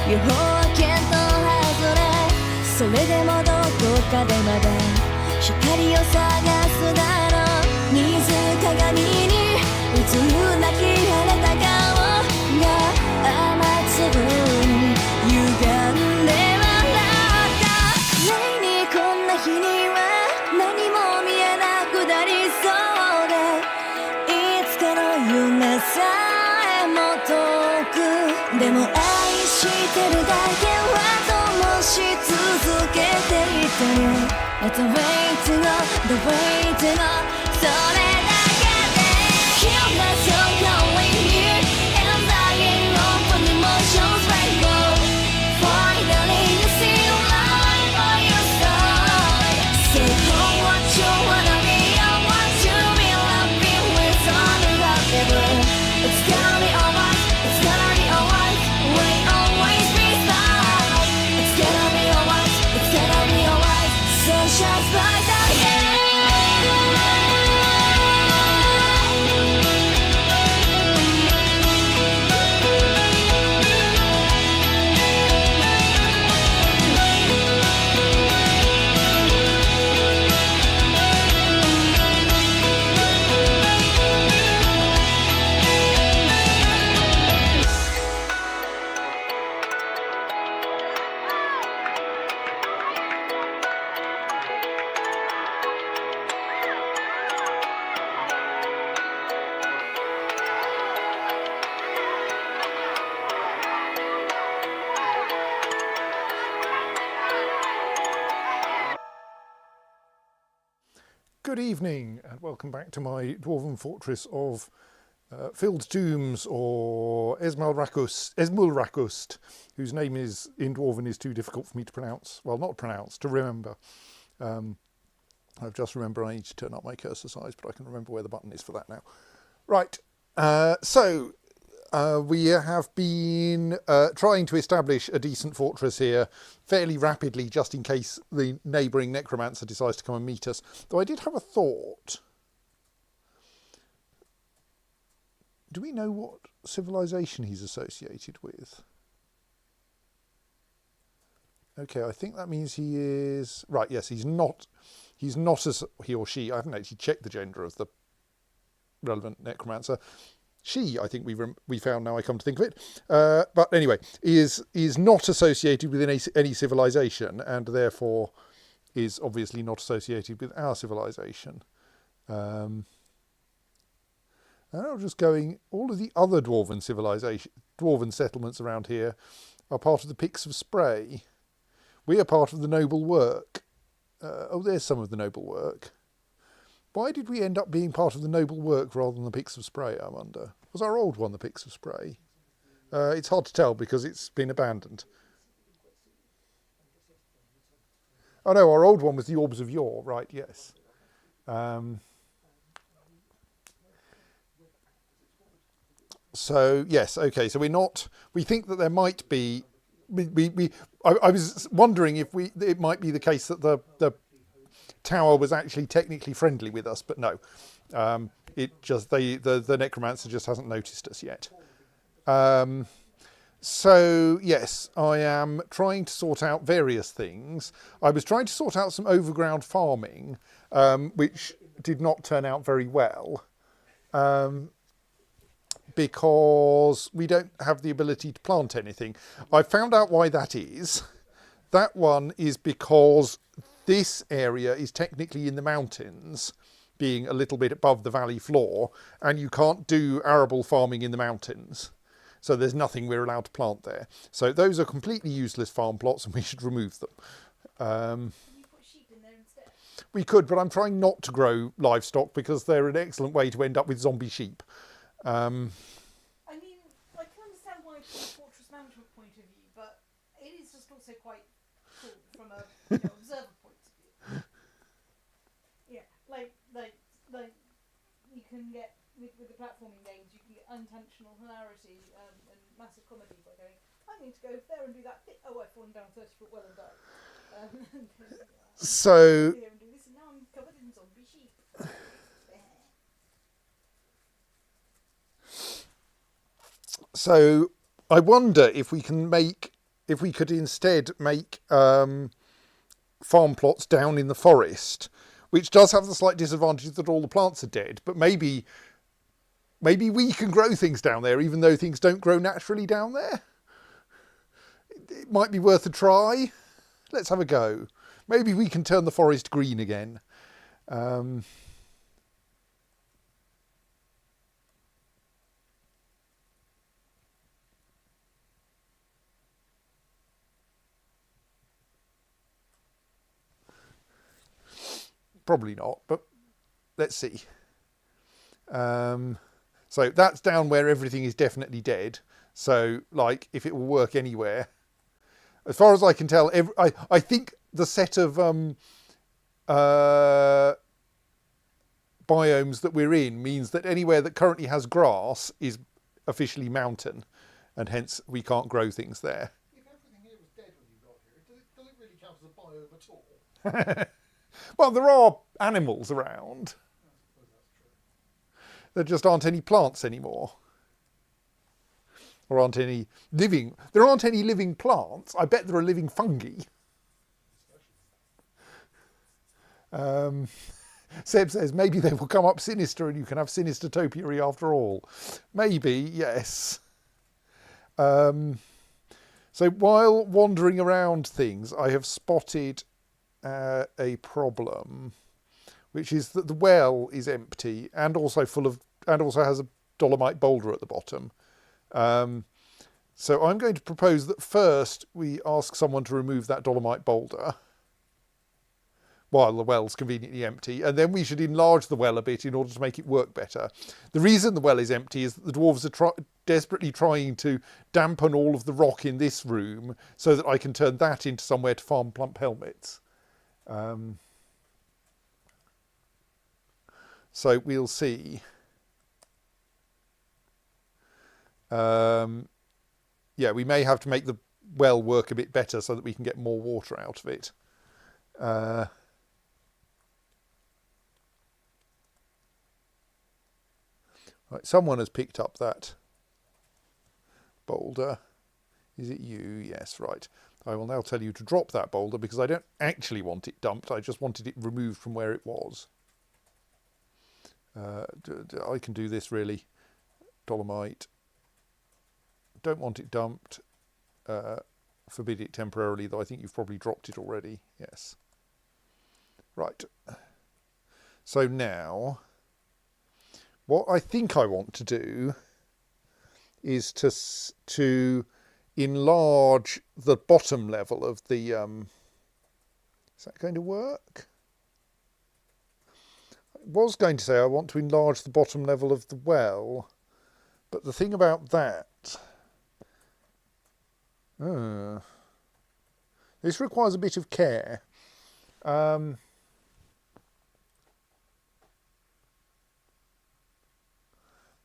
予報は見当外れ、それでもどこかでまだ光を探すだろう。水鏡に映る泣き腫れた顔が雨粒に歪んで笑った。例にこんな日には何も見えなくなりそうで、いつかの夢さえも遠くでもしてるだけは灯し続けていたよ。At the wait no, the wait no それだけで Heal my soul going here And dying open emotions rainbow Finally you see light by your side Say oh what you wanna be I want to be loving with all the love ever It's gonna be alright, it's gonna be alright Wait always be fine It's gonna be alright, it's gonna be alright Sunshine's bright again Good evening and welcome back to my Dwarven Fortress of Filled Tombs, or Esmulrakust, whose name is in Dwarven is too difficult for me to pronounce. Well, not pronounce, to remember. I've just remembered I need to turn up my cursor size, but I can remember where the button is for that now. Right, so we have been trying to establish a decent fortress here fairly rapidly, just in case the neighbouring necromancer decides to come and meet us. Though I did have a thought. Do we know what civilization he's associated with? Okay, I think that means he is... Right, yes, he's not as he or she. I haven't actually checked the gender of the relevant necromancer. She, I think we found now I come to think of it. But anyway, is not associated with any civilization, and therefore is obviously not associated with our civilization. And I'm just going, all of the other dwarven settlements around here are part of the Picts of Spray. We are part of the Noble Work. Oh, there's some of the Noble Work. Why did we end up being part of the Noble Work rather than the Picts of Spray, I wonder? Was our old one the Picts of Spray? It's hard to tell because it's been abandoned. Oh no, our old one was the Orbs of Yore, right, yes. So, yes, okay, so we think that there might be... I was wondering if it might be the case that the tower was actually technically friendly with us, but no. It just the necromancer just hasn't noticed us yet. So yes, I am trying to sort out various things. I was trying to sort out some overground farming, which did not turn out very well, because we don't have the ability to plant anything. I found out why that is. That one is because this area is technically in the mountains, being a little bit above the valley floor, and you can't do arable farming in the mountains. So there's nothing we're allowed to plant there. So those are completely useless farm plots and we should remove them. Can you put sheep in there instead? We could, but I'm trying not to grow livestock because they're an excellent way to end up with zombie sheep. I mean, I can understand why from a fortress management point of view, but it is just also quite cool from a observer point of view. Yeah, like you can get with the platforming games, you can get unintentional hilarity and massive comedy by going, I need to go there and do that bit. Oh, I've fallen down 30-foot well and died. So Here and do this, and now I'm covered in zombie sheep. So I wonder if we could instead make farm plots down in the forest, which does have the slight disadvantage that all the plants are dead, but maybe we can grow things down there, even though things don't grow naturally down there. It might be worth a try. Let's have a go. Maybe we can turn the forest green again. Probably not, but let's see. So that's down where everything is definitely dead. So, like, if it will work anywhere. As far as I can tell, I think the set of biomes that we're in means that anywhere that currently has grass is officially mountain, and hence we can't grow things there. If everything here was dead when you got here, does it really count as a biome at all? Well, there are animals around. I suppose that's true. There just aren't any plants anymore. Or aren't any living... There aren't any living plants. I bet there are living fungi. Seb says, maybe they will come up sinister and you can have sinister topiary after all. Maybe, yes. So while wandering around things, I have spotted a problem, which is that the well is empty and also has a dolomite boulder at the bottom. So I'm going to propose that first we ask someone to remove that dolomite boulder while the well's conveniently empty, and then we should enlarge the well a bit in order to make it work better. The reason the well is empty is that the dwarves are desperately trying to dampen all of the rock in this room so that I can turn that into somewhere to farm plump helmets. So we'll see. Yeah, we may have to make the well work a bit better so that we can get more water out of it. Right, someone has picked up that boulder. Is it you? Yes, right. I will now tell you to drop that boulder because I don't actually want it dumped. I just wanted it removed from where it was. I can do this really. Dolomite. Don't want it dumped. Forbid it temporarily, though I think you've probably dropped it already. Yes. Right. So now, what I think I want to do is to enlarge the bottom level of the... is that going to work? I was going to say I want to enlarge the bottom level of the well, but the thing about that... this requires a bit of care.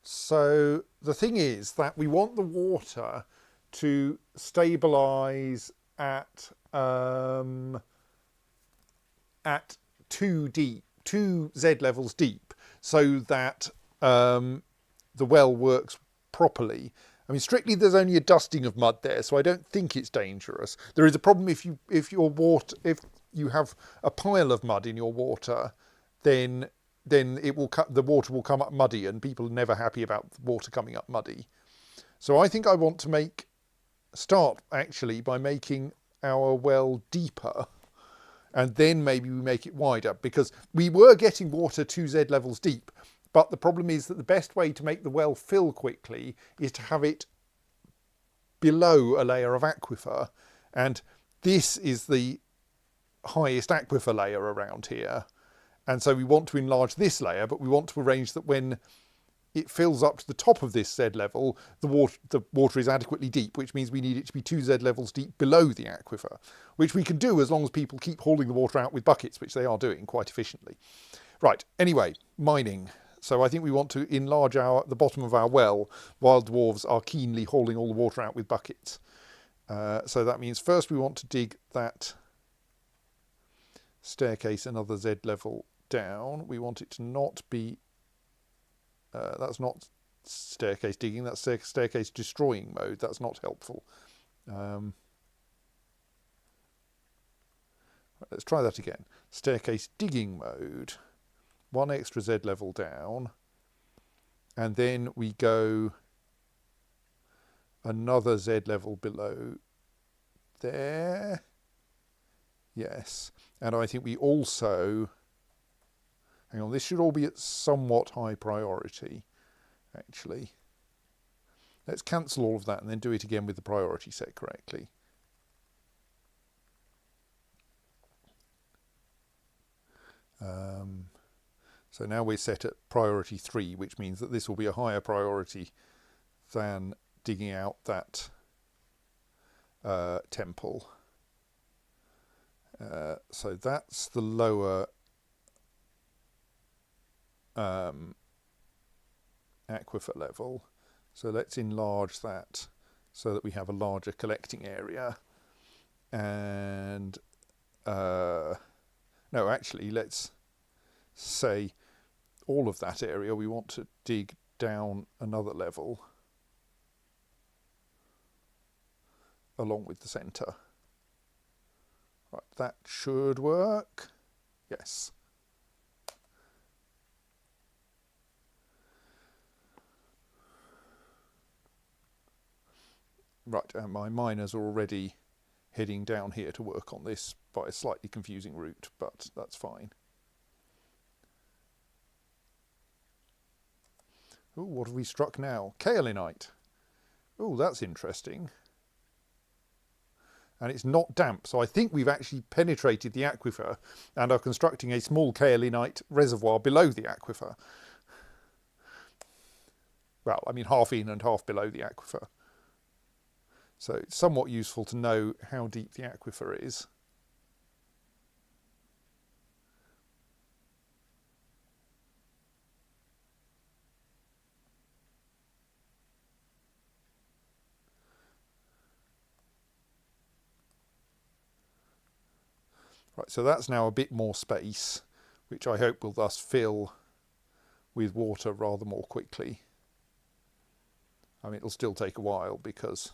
So the thing is that we want the water to stabilise at too deep, 2 Z levels deep, so that the well works properly. I mean, strictly, there's only a dusting of mud there, so I don't think it's dangerous. There is a problem if you have a pile of mud in your water, then the water will come up muddy, and people are never happy about water coming up muddy. So I think I want to start actually by making our well deeper, and then maybe we make it wider, because we were getting water 2 Z levels deep. But the problem is that the best way to make the well fill quickly is to have it below a layer of aquifer. And this is the highest aquifer layer around here. And so we want to enlarge this layer, but we want to arrange that when it fills up to the top of this Z level, the water is adequately deep, which means we need it to be 2 Z levels deep below the aquifer, which we can do as long as people keep hauling the water out with buckets, which they are doing quite efficiently. Right, anyway, mining. So I think we want to enlarge the bottom of our well while dwarves are keenly hauling all the water out with buckets. So that means first we want to dig that staircase another Z level down. We want it to not be, that's not staircase digging, that's staircase destroying mode. That's not helpful. Let's try that again. Staircase digging mode. 1 extra Z level down, and then we go another Z level below there. Yes, and I think we also, hang on, this should all be at somewhat high priority, actually. Let's cancel all of that and then do it again with the priority set correctly. So now we're set at priority 3, which means that this will be a higher priority than digging out that temple. So that's the lower aquifer level. So let's enlarge that so that we have a larger collecting area. And no, actually, let's say all of that area we want to dig down another level along with the centre. Right, that should work. Yes. Right, and my miners are already heading down here to work on this by a slightly confusing route, but that's fine. Oh, what have we struck now? Kaolinite. Oh, that's interesting. And it's not damp, so I think we've actually penetrated the aquifer and are constructing a small kaolinite reservoir below the aquifer. Well, I mean half in and half below the aquifer. So it's somewhat useful to know how deep the aquifer is. Right, so that's now a bit more space, which I hope will thus fill with water rather more quickly. I mean, it'll still take a while because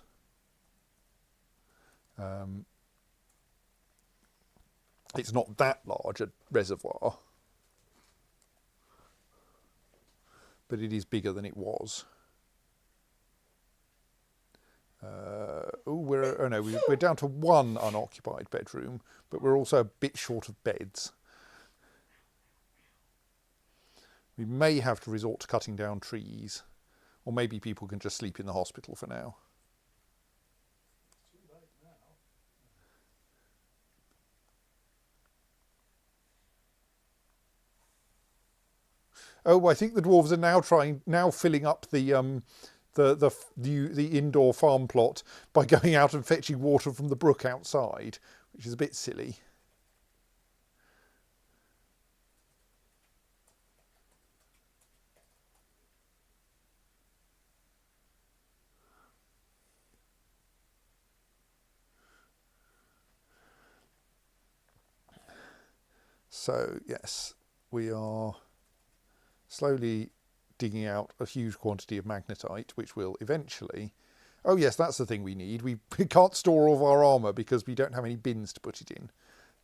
it's not that large a reservoir, but it is bigger than it was. We're down to 1 unoccupied bedroom, but we're also a bit short of beds. We may have to resort to cutting down trees, or maybe people can just sleep in the hospital for now. Too late now. Oh, I think the dwarves are now filling up the indoor farm plot by going out and fetching water from the brook outside, which is a bit silly. So yes, we are slowly digging out a huge quantity of magnetite, which will eventually... Oh yes, that's the thing we need. We can't store all of our armour because we don't have any bins to put it in.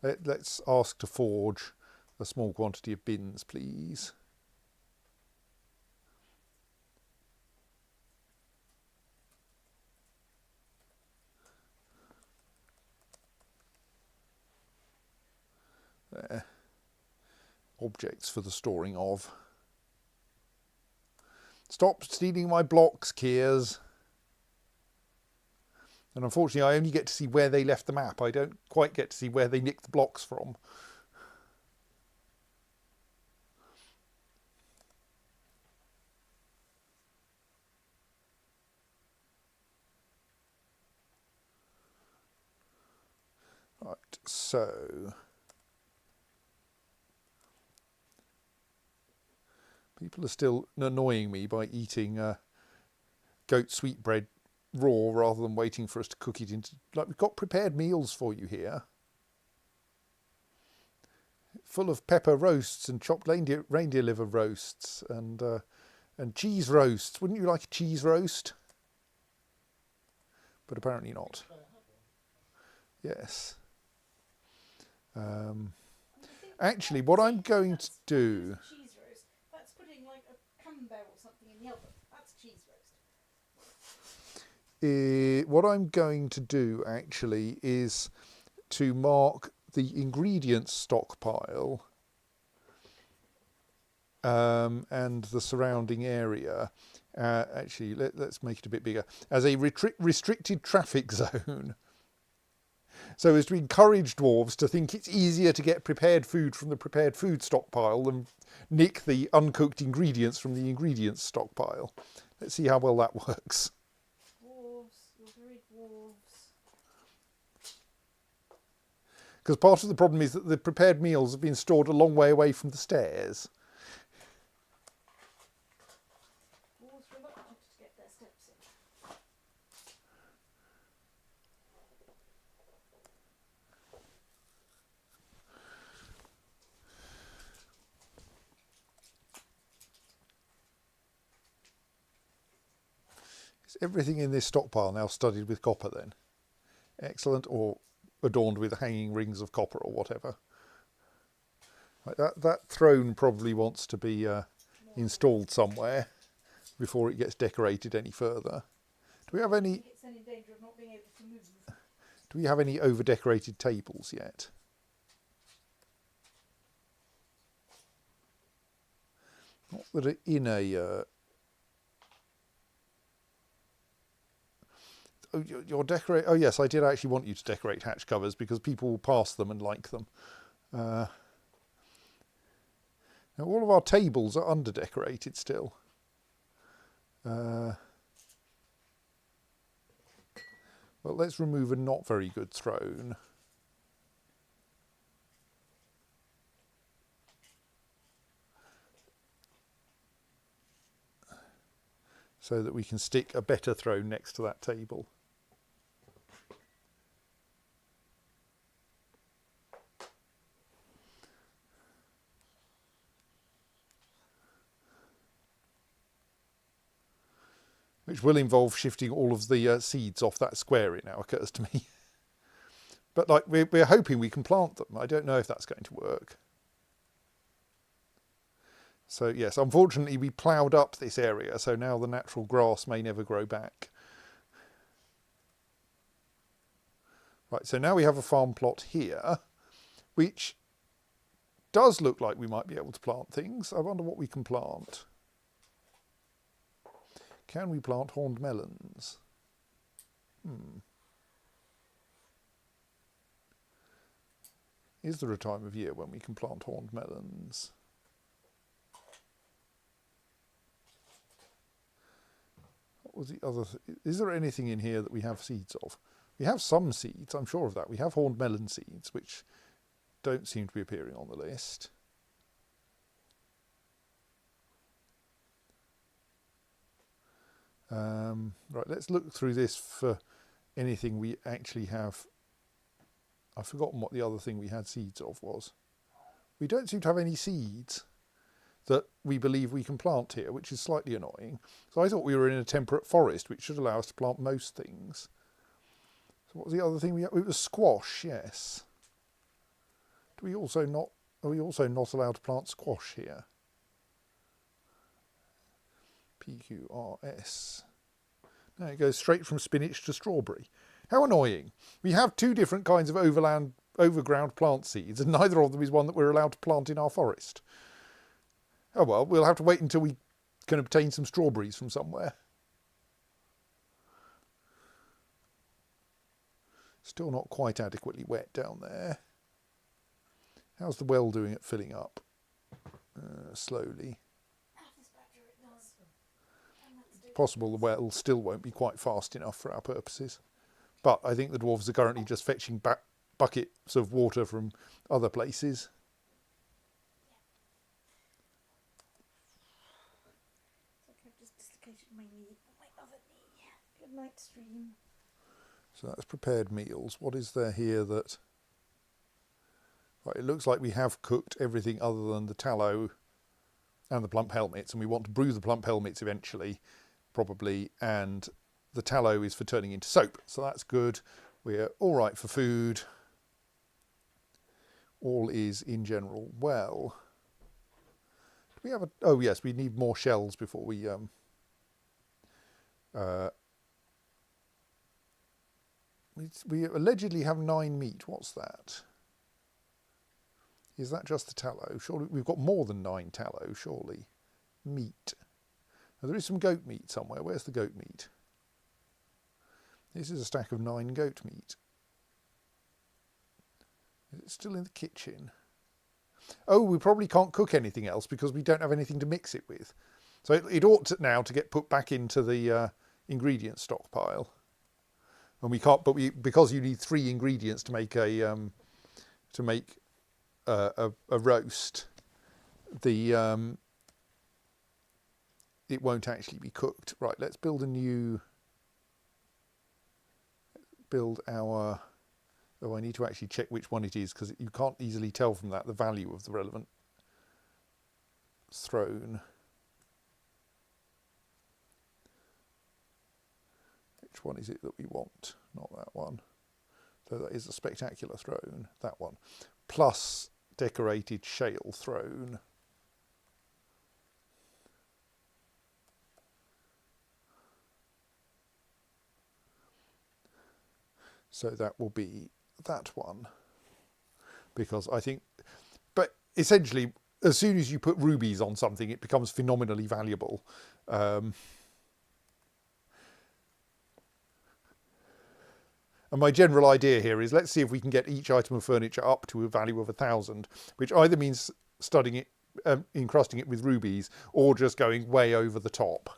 Let's ask to forge a small quantity of bins, please. There. Objects for the storing of. Stop stealing my blocks, Kears. And unfortunately, I only get to see where they left the map. I don't quite get to see where they nicked the blocks from. Right, so... People are still annoying me by eating goat sweetbread raw rather than waiting for us to cook it into... Like, we've got prepared meals for you here. Full of pepper roasts and chopped reindeer liver roasts and cheese roasts. Wouldn't you like a cheese roast? But apparently not. Yes. Actually, what I'm going to do... Cheese roast. That's putting like a camembert or something in the oven. That's cheese roast. What I'm going to do actually is to mark the ingredients stockpile and the surrounding area. Actually, let's make it a bit bigger, as a restricted traffic zone. So as to encourage dwarves to think it's easier to get prepared food from the prepared food stockpile than nick the uncooked ingredients from the ingredients stockpile. Let's see how well that works. Dwarves, you're very dwarves. Because part of the problem is that the prepared meals have been stored a long way away from the stairs. Dwarves reluctant to get their steps in. Is everything in this stockpile now studded with copper then? Excellent, or adorned with hanging rings of copper or whatever. Right, that throne probably wants to be installed somewhere before it gets decorated any further. Do we have any? It's then in danger of not being able to move. Do we have any over-decorated tables yet? Not that are in a... Oh, you're decorate. Oh yes, I did actually want you to decorate hatch covers because people will pass them and like them. Now all of our tables are under-decorated still. Well, let's remove a not very good throne. So that we can stick a better throne next to that table. Which will involve shifting all of the seeds off that square, it now occurs to me. But like we're hoping we can plant them. I don't know if that's going to work. So yes, unfortunately we ploughed up this area, so now the natural grass may never grow back. Right, so now we have a farm plot here, which does look like we might be able to plant things. I wonder what we can plant. Can we plant horned melons? Is there a time of year when we can plant horned melons? What was the other is there anything in here that we have seeds of? We have some seeds, I'm sure of that. We have horned melon seeds, which don't seem to be appearing on the list. Right, let's look through this for anything we actually have. I've forgotten what the other thing we had seeds of was. We don't seem to have any seeds that we believe we can plant here, which is slightly annoying. So I thought we were in a temperate forest, which should allow us to plant most things. So what was the other thing we had? It was squash, yes. Do we also not, are we also not allowed to plant squash here? PQRS. No, it goes straight from spinach to strawberry. How annoying. We have two different kinds of overground plant seeds, and neither of them is one that we're allowed to plant in our forest. Oh well, we'll have to wait until we can obtain some strawberries from somewhere. Still not quite adequately wet down there. How's the well doing at filling up? Slowly. Possible the well still won't be quite fast enough for our purposes. But I think the dwarves are currently just fetching buckets of water from other places. I've just dislocated my knee, my other knee. Good night, stream. So that's prepared meals. What is there here that... Right, it looks like we have cooked everything other than the tallow and the plump helmets, and we want to brew the plump helmets eventually, probably, and the tallow is for turning into soap, so that's good. We're all right for food. All is in general well. Do we have a... Oh yes, we need more shells before we... we allegedly have 9 meat. What's that? Is that just the tallow? Surely we've got more than 9 tallow, surely. Meat. Now, there is some goat meat somewhere. Where's the goat meat? This is a stack of 9 goat meat. Is it still in the kitchen? Oh, we probably can't cook anything else because we don't have anything to mix it with. So it ought to now to get put back into the ingredient stockpile. And we can't, but because you need 3 ingredients to make a roast, it won't actually be cooked. Right, let's build our... Oh, I need to actually check which one it is because you can't easily tell from that the value of the relevant throne. Which one is it that we want? Not that one. So that is a spectacular throne, that one. Plus decorated shale throne. So that will be that one. Because I think, but essentially, as soon as you put rubies on something, it becomes phenomenally valuable. And my general idea here is let's see if we can get each item of furniture up to a value of 1,000, which either means studying it, encrusting it with rubies, or just going way over the top.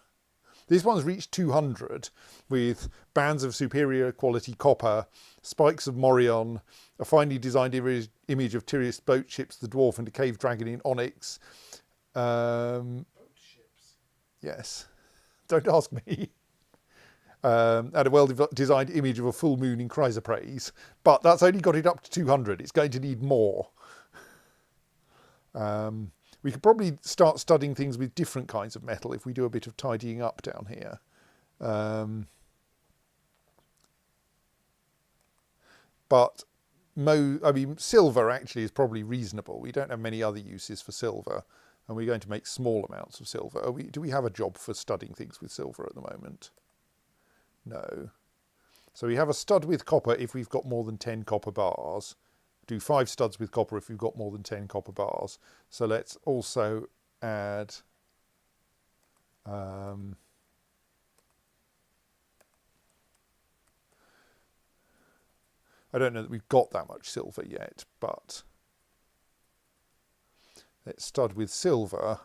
This one's reached 200 with bands of superior quality copper, spikes of morion, a finely designed image of Tyrius boat ships, the dwarf and a cave dragon in onyx. Boat ships. Yes, don't ask me. And a well-designed image of a full moon in chrysoprase. But that's only got it up to 200. It's going to need more. We could probably start studying things with different kinds of metal if we do a bit of tidying up down here. But silver actually is probably reasonable. We don't have many other uses for silver, and we're going to make small amounts of silver. Do we have a job for studying things with silver at the moment? No. So we have a stud with copper if we've got more than 10 copper bars. Do 5 studs with copper if we've got more than 10 copper bars. So let's also add I don't know that we've got that much silver yet, but let's stud with silver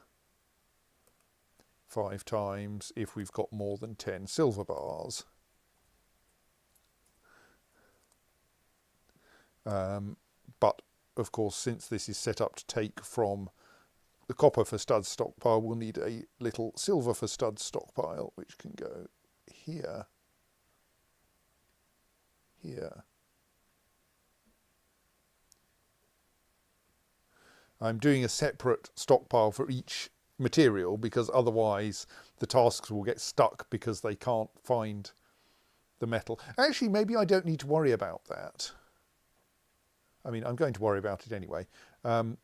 5 times if we've got more than 10 silver bars. But of course, since this is set up to take from the copper for studs stockpile, we'll need a little silver for studs stockpile, which can go here, here, I'm doing a separate stockpile for each material, because otherwise the tasks will get stuck because they can't find the metal. Actually, maybe I don't need to worry about that. I mean, I'm going to worry about it anyway,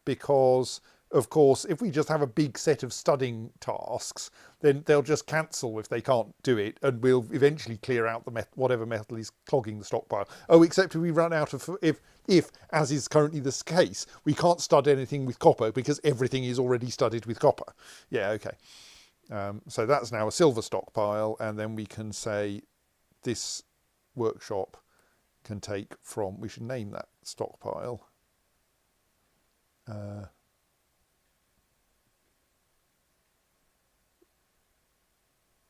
because, of course, if we just have a big set of studying tasks, then they'll just cancel if they can't do it, and we'll eventually clear out the whatever metal is clogging the stockpile. Oh, except if we run out of, if, as is currently the case, we can't stud anything with copper because everything is already studded with copper. Yeah, okay. So that's now a silver stockpile, and then we can say this workshop can take from, we should name that stockpile.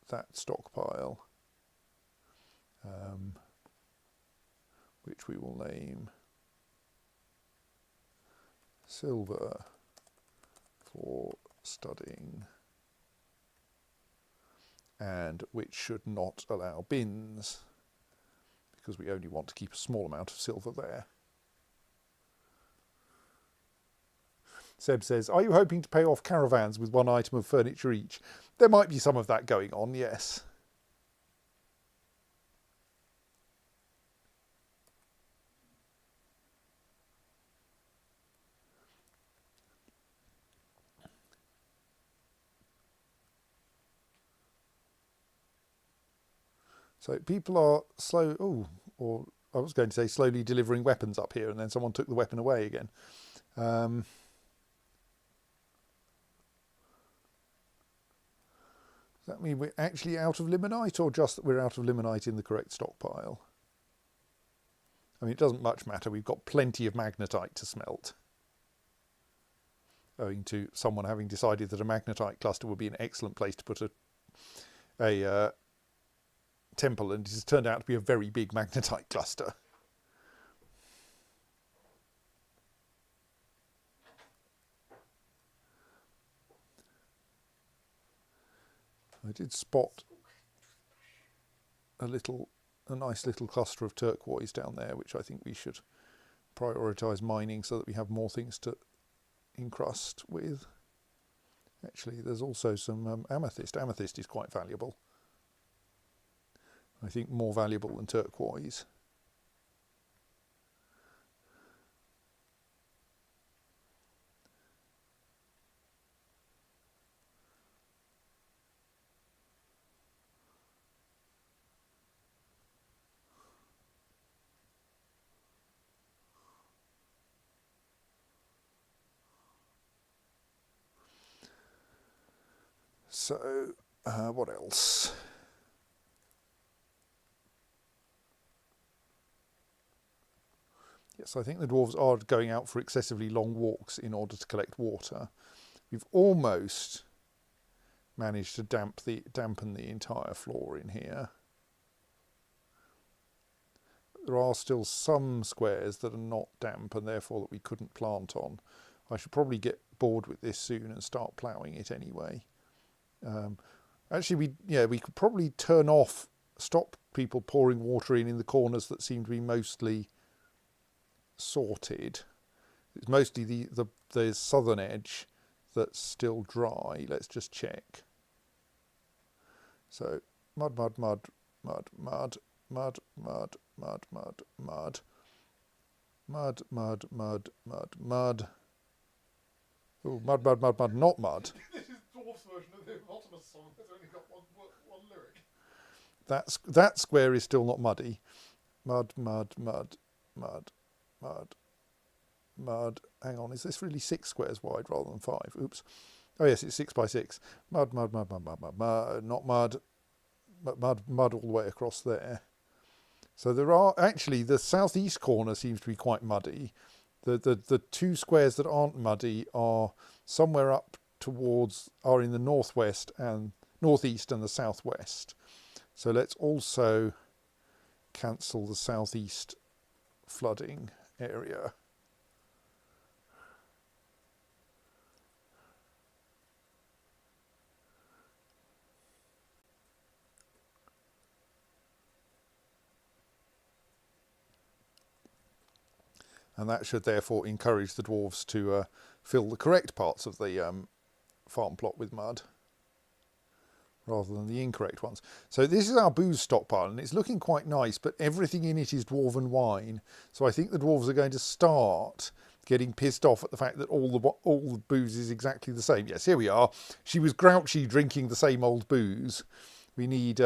That stockpile, which we will name silver for studying, and which should not allow bins, because we only want to keep a small amount of silver there. Seb says, are you hoping to pay off caravans with one item of furniture each? There might be some of that going on, yes. So people are or I was going to say slowly delivering weapons up here, and then someone took the weapon away again. Does that mean we're actually out of limonite, or just that we're out of limonite in the correct stockpile? I mean, it doesn't much matter. We've got plenty of magnetite to smelt, owing to someone having decided that a magnetite cluster would be an excellent place to put a temple, and it has turned out to be a very big magnetite cluster. I did spot a nice little cluster of turquoise down there, which I think we should prioritise mining so that we have more things to encrust with. Actually, there's also some amethyst. Amethyst is quite valuable. I think more valuable than turquoise. So, what else? Yes, I think the dwarves are going out for excessively long walks in order to collect water. We've almost managed to dampen the entire floor in here. There are still some squares that are not damp, and therefore that we couldn't plant on. I should probably get bored with this soon and start ploughing it anyway. Actually, we could probably stop people pouring water in the corners that seem to be mostly sorted. It's mostly the southern edge that's still dry. Let's just check. So mud, mud, mud, mud, mud, mud, mud, mud, mud, mud, mud, mud, mud, mud, mud. Oh, mud, mud, mud, mud, not mud. This is Dwarf's version of the Optimus song. It's only got one lyric. That square is still not muddy. Mud, mud, mud, mud, mud, mud. Hang on, is this really 6 squares wide rather than 5? Oops. Oh yes, it's 6 by 6. Mud, mud, mud, mud, mud, mud, mud. Not mud, but mud all the way across there. So there are actually, the southeast corner seems to be quite muddy. The 2 squares that aren't muddy are somewhere up are in the northwest and northeast and the southwest. So let's also cancel the southeast flooding area. And that should therefore encourage the dwarves to fill the correct parts of the farm plot with mud rather than the incorrect ones. So this is our booze stockpile, and it's looking quite nice, but everything in it is dwarven wine. So I think the dwarves are going to start getting pissed off at the fact that all the booze is exactly the same. Yes, here we are. She was grouchy drinking the same old booze. We need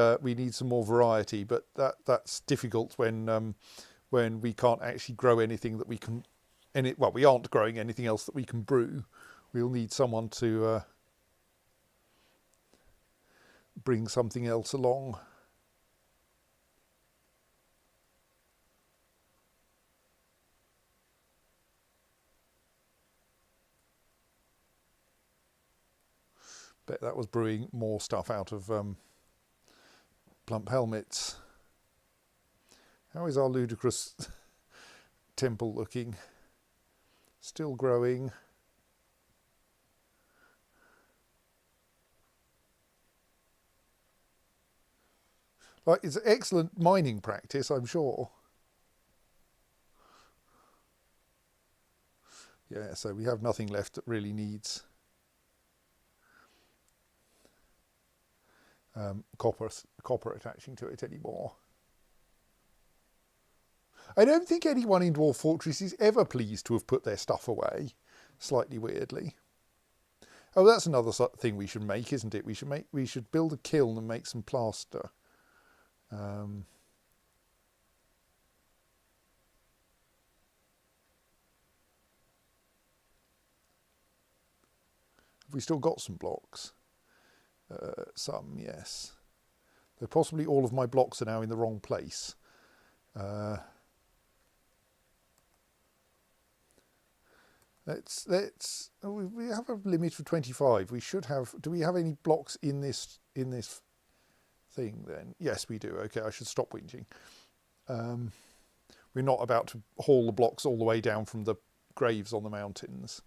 some more variety, but that's difficult when we can't actually grow anything that we can. Well, we aren't growing anything else that we can brew. We'll need someone to bring something else along. Bet that was brewing more stuff out of plump helmets. How is our ludicrous temple looking? Still growing. Like, it's excellent mining practice, I'm sure. Yeah, so we have nothing left that really needs copper attaching to it anymore. I don't think anyone in Dwarf Fortress is ever pleased to have put their stuff away, slightly weirdly. Oh, that's another thing we should make, isn't it? We should build a kiln and make some plaster. Have we still got some blocks? Some, yes. Though possibly all of my blocks are now in the wrong place. We have a limit of 25. We should have. Do we have any blocks in this thing then? Yes, we do. Okay, I should stop whinging. We're not about to haul the blocks all the way down from the graves on the mountains.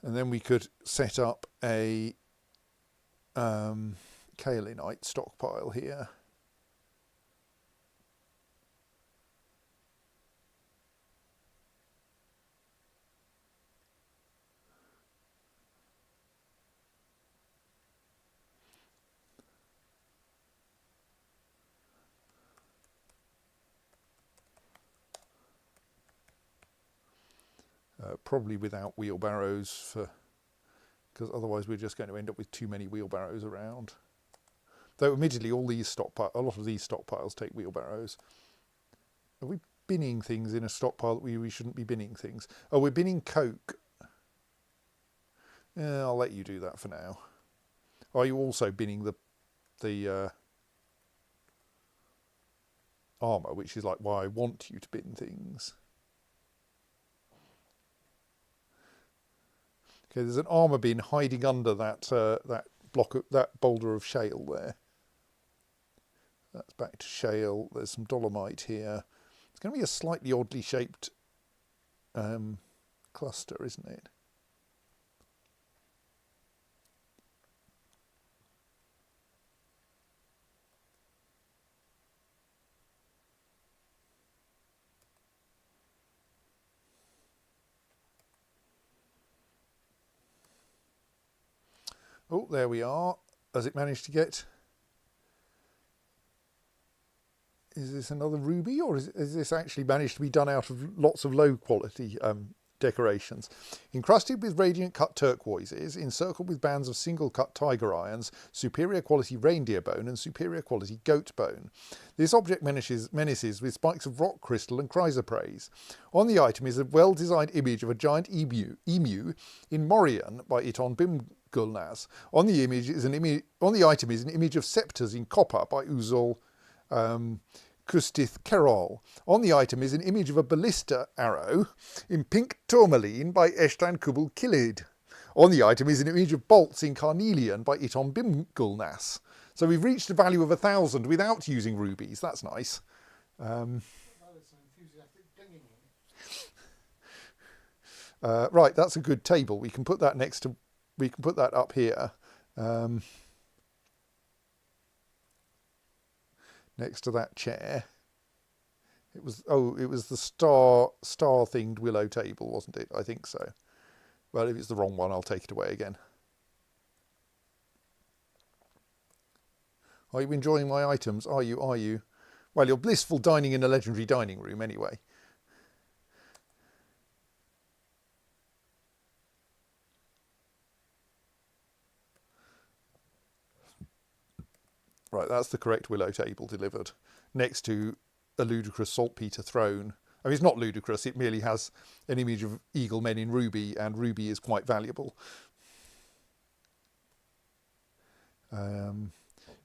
And then we could set up a kaolinite stockpile here. Probably without wheelbarrows, because otherwise we're just going to end up with too many wheelbarrows around. Though admittedly a lot of these stockpiles take wheelbarrows. Are we binning things in a stockpile that we shouldn't be binning things? Oh, we're binning coke. Yeah, I'll let you do that for now. Are you also binning the armour, which is like why I want you to bin things? Okay, there's an armour bin hiding under that that boulder of shale there. That's back to shale. There's some dolomite here. It's going to be a slightly oddly shaped cluster, isn't it? Oh, there we are. Has it managed to get... Is this another ruby, or is this actually managed to be done out of lots of low quality decorations? Encrusted with radiant cut turquoises, encircled with bands of single cut tiger irons, superior quality reindeer bone and superior quality goat bone. This object menaces with spikes of rock crystal and chrysoprase. On the item is a well-designed image of a giant emu in Morian by Iton Bimgulnaz. On the item is an image of sceptres in copper by Uzul Kustith Kerol. On the item is an image of a ballista arrow in pink tourmaline by Eshtan Kubul Kilid. On the item is an image of bolts in carnelian by Iton Bimgulnas. So we've reached a value of 1,000 without using rubies. That's nice. Right, that's a good table. We can put that we can put that up here. next to that chair. It was the star themed willow table, wasn't it? I think so. Well, if it's the wrong one, I'll take it away again. Are you enjoying my items? Are you? Are you? Well, you're blissful dining in a legendary dining room anyway. Right, that's the correct willow table delivered. Next to a ludicrous saltpeter throne. I mean, it's not ludicrous, it merely has an image of eagle men in ruby, and ruby is quite valuable.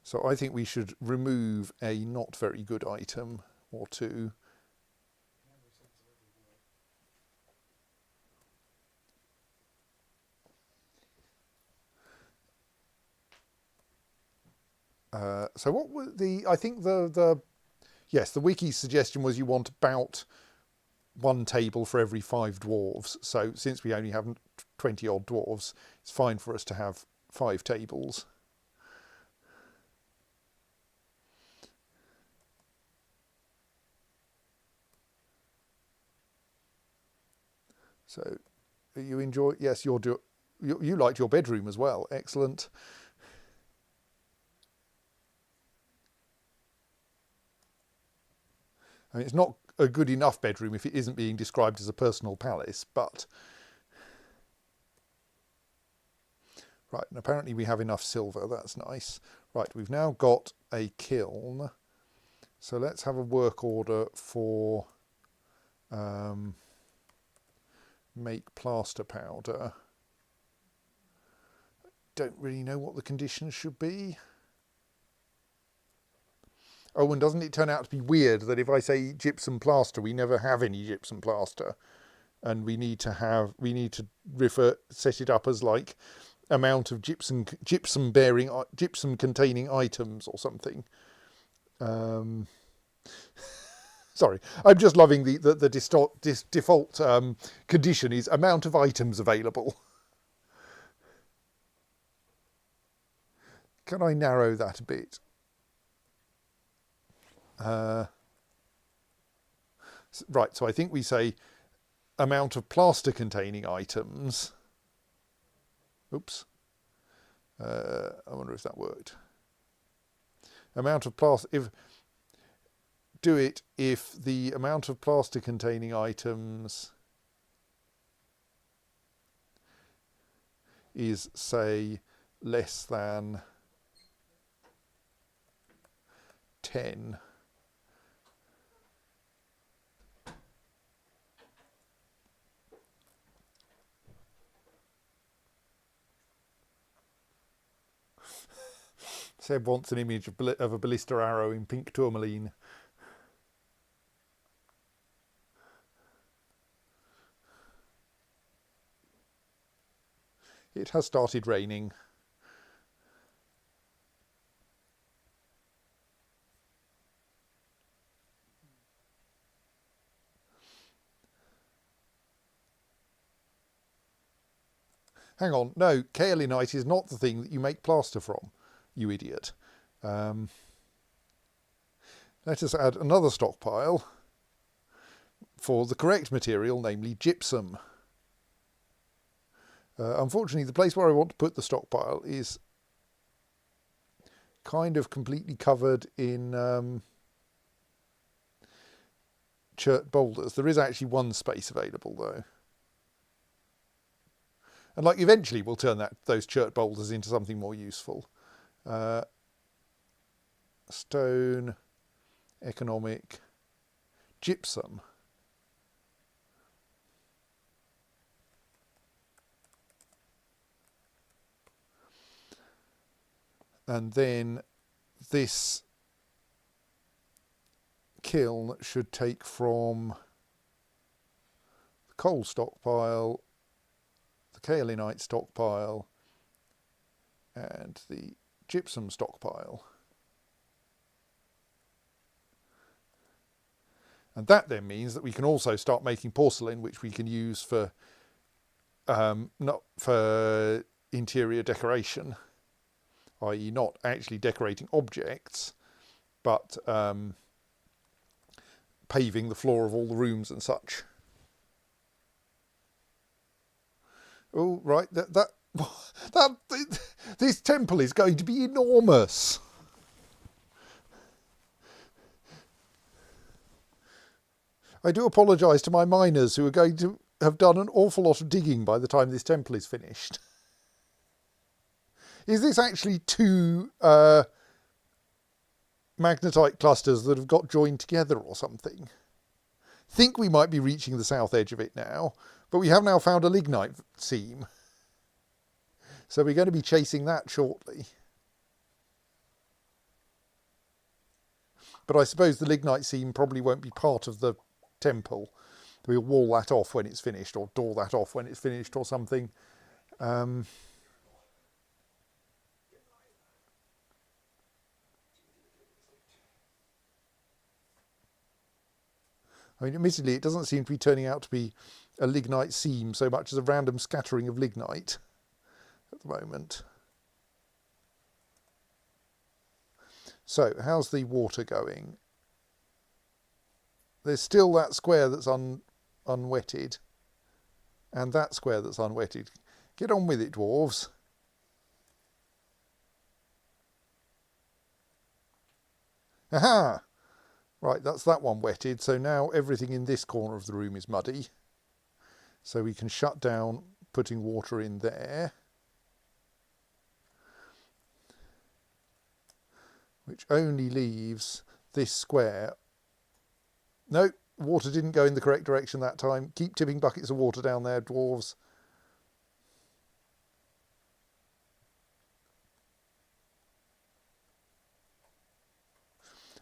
So I think we should remove a not very good item or two. So what were I think yes, the wiki's suggestion was you want about one table for every 5 dwarves. So since we only have 20 odd dwarves, it's fine for us to have 5 tables. So you enjoy, yes, you liked your bedroom as well. Excellent. I mean, it's not a good enough bedroom if it isn't being described as a personal palace, but... Right, and apparently we have enough silver, that's nice. Right, we've now got a kiln. So let's have a work order for make plaster powder. Don't really know what the conditions should be. Oh, and doesn't it turn out to be weird that if I say gypsum plaster, we never have any gypsum plaster, and we need to set it up as like amount of gypsum containing items or something. Sorry, I'm just loving the default condition is amount of items available. Can I narrow that a bit? Right, so I think we say amount of plaster containing items. Oops. I wonder if that worked. Amount of plaster, do it if the amount of plaster containing items is, say, less than 10. Seb wants an image of a ballista arrow in pink tourmaline. It has started raining. Hang on, no, kaolinite is not the thing that you make plaster from, you idiot. Let us add another stockpile for the correct material, namely gypsum. Unfortunately, the place where I want to put the stockpile is kind of completely covered in chert boulders. There is actually one space available, though. And like eventually we'll turn those chert boulders into something more useful. Stone, economic, gypsum. And then this kiln should take from the coal stockpile, the kaolinite stockpile, and the gypsum stockpile. And that then means that we can also start making porcelain, which we can use for not for interior decoration, i.e. not actually decorating objects, but paving the floor of all the rooms and such. Oh, right, this temple is going to be enormous. I do apologise to my miners who are going to have done an awful lot of digging by the time this temple is finished. Is this actually two magnetite clusters that have got joined together or something? Think we might be reaching the south edge of it now, but we have now found a lignite seam. So we're going to be chasing that shortly. But I suppose the lignite seam probably won't be part of the temple. We'll wall that off when it's finished, or door that off when it's finished, or something. I mean, admittedly, it doesn't seem to be turning out to be a lignite seam so much as a random scattering of lignite at the moment. So, how's the water going? There's still that square that's unwetted, and that square that's unwetted. Get on with it, dwarves. Aha! Right, that's that one wetted, so now everything in this corner of the room is muddy. So we can shut down putting water in there. Which only leaves this square. No, water didn't go in the correct direction that time. Keep tipping buckets of water down there, dwarves.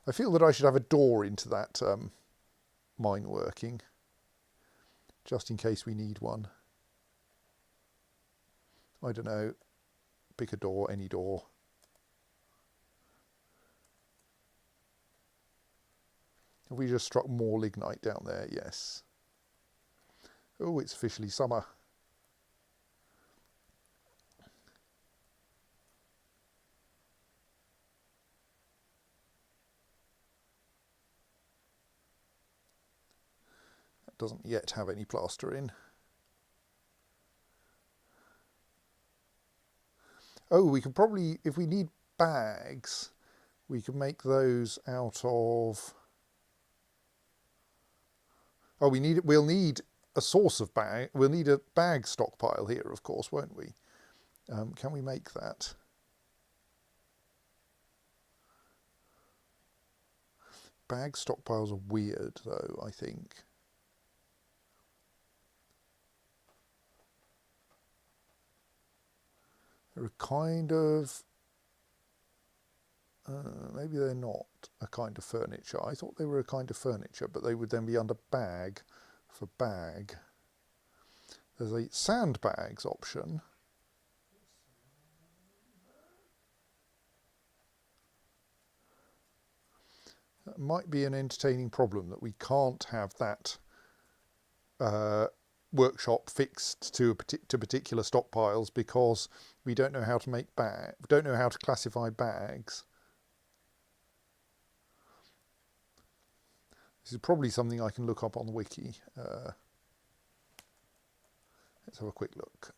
I feel that I should have a door into that mine working, just in case we need one. I don't know, pick a door, any door. Have we just struck more lignite down there? Yes. Oh, it's officially summer. That doesn't yet have any plaster in. Oh, we could probably, if we need bags, we could make those out of... Oh, we'll need a source of bag. We'll need a bag stockpile here, of course, won't we? Can we make that? Bag stockpiles are weird, though, I think. They're a kind of... maybe they're not a kind of furniture. I thought they were a kind of furniture, but they would then be under bag for bag. There's a sandbags option. That might be an entertaining problem, that we can't have that workshop fixed to particular stockpiles because we don't know how to make we don't know how to classify bags. This is probably something I can look up on the wiki. Let's have a quick look.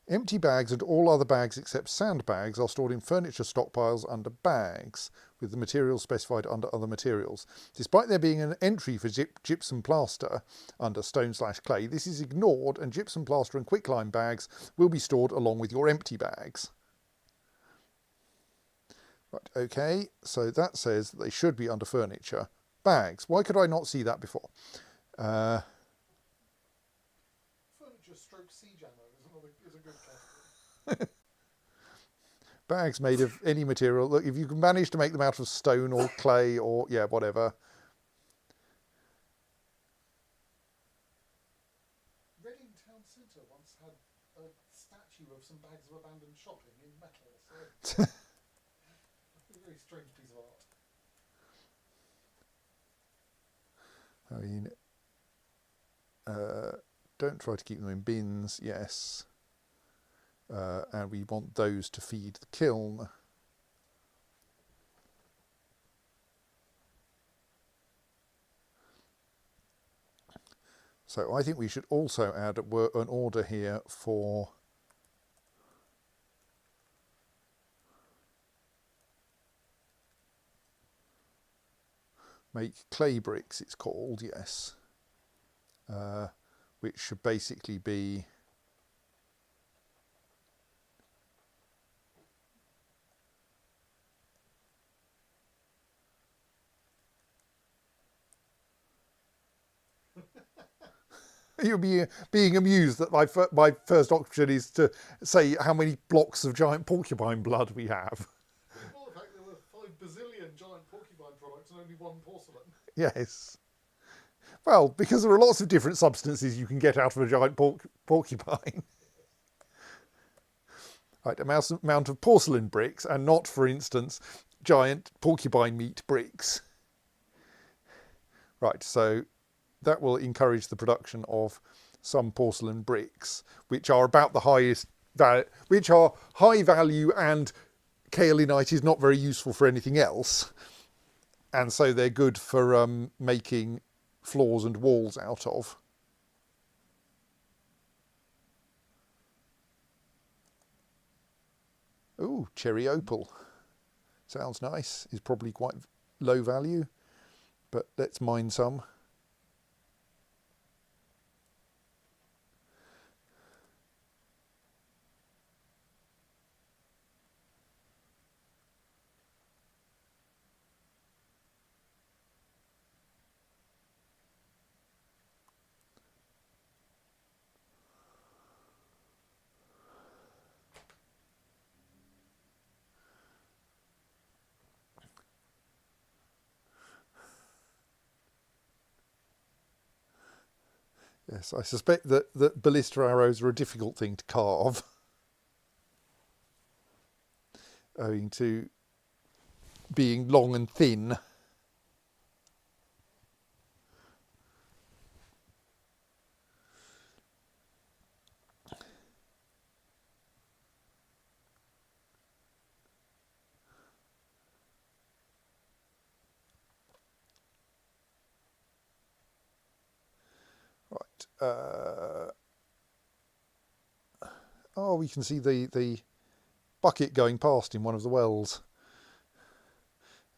Empty bags and all other bags except sandbags are stored in furniture stockpiles under bags, with the materials specified under other materials. Despite there being an entry for gypsum plaster under stone/clay, this is ignored, and gypsum plaster and quicklime bags will be stored along with your empty bags. Right, okay, so that says that they should be under furniture. Bags, why could I not see that before? Furniture stroke sea jammer is a good category. Bags made of any material. Look, if you can manage to make them out of stone or clay or, yeah, whatever. Reading Town Centre once had a statue of some bags of abandoned shopping in metal, so it's a very strange piece of art. I mean, don't try to keep them in bins, yes. and we want those to feed the kiln. So I think we should also add an order here for make clay bricks, it's called, yes, which should basically be you'll be being amused that my first option is to say how many blocks of giant porcupine blood we have. Well, in fact, there were 5 bazillion giant porcupine products and only 1 porcelain. Yes. Well, because there are lots of different substances you can get out of a giant porcupine. Right, amount of porcelain bricks, and not, for instance, giant porcupine meat bricks. Right, so that will encourage the production of some porcelain bricks, which are about the highest value, which are high value, and kaolinite is not very useful for anything else, and so they're good for making floors and walls out of. Ooh, cherry opal. Sounds nice. Is probably quite low value, but let's mine some. Yes, I suspect that ballista arrows are a difficult thing to carve, owing to being long and thin. Right. Oh, we can see the bucket going past in one of the wells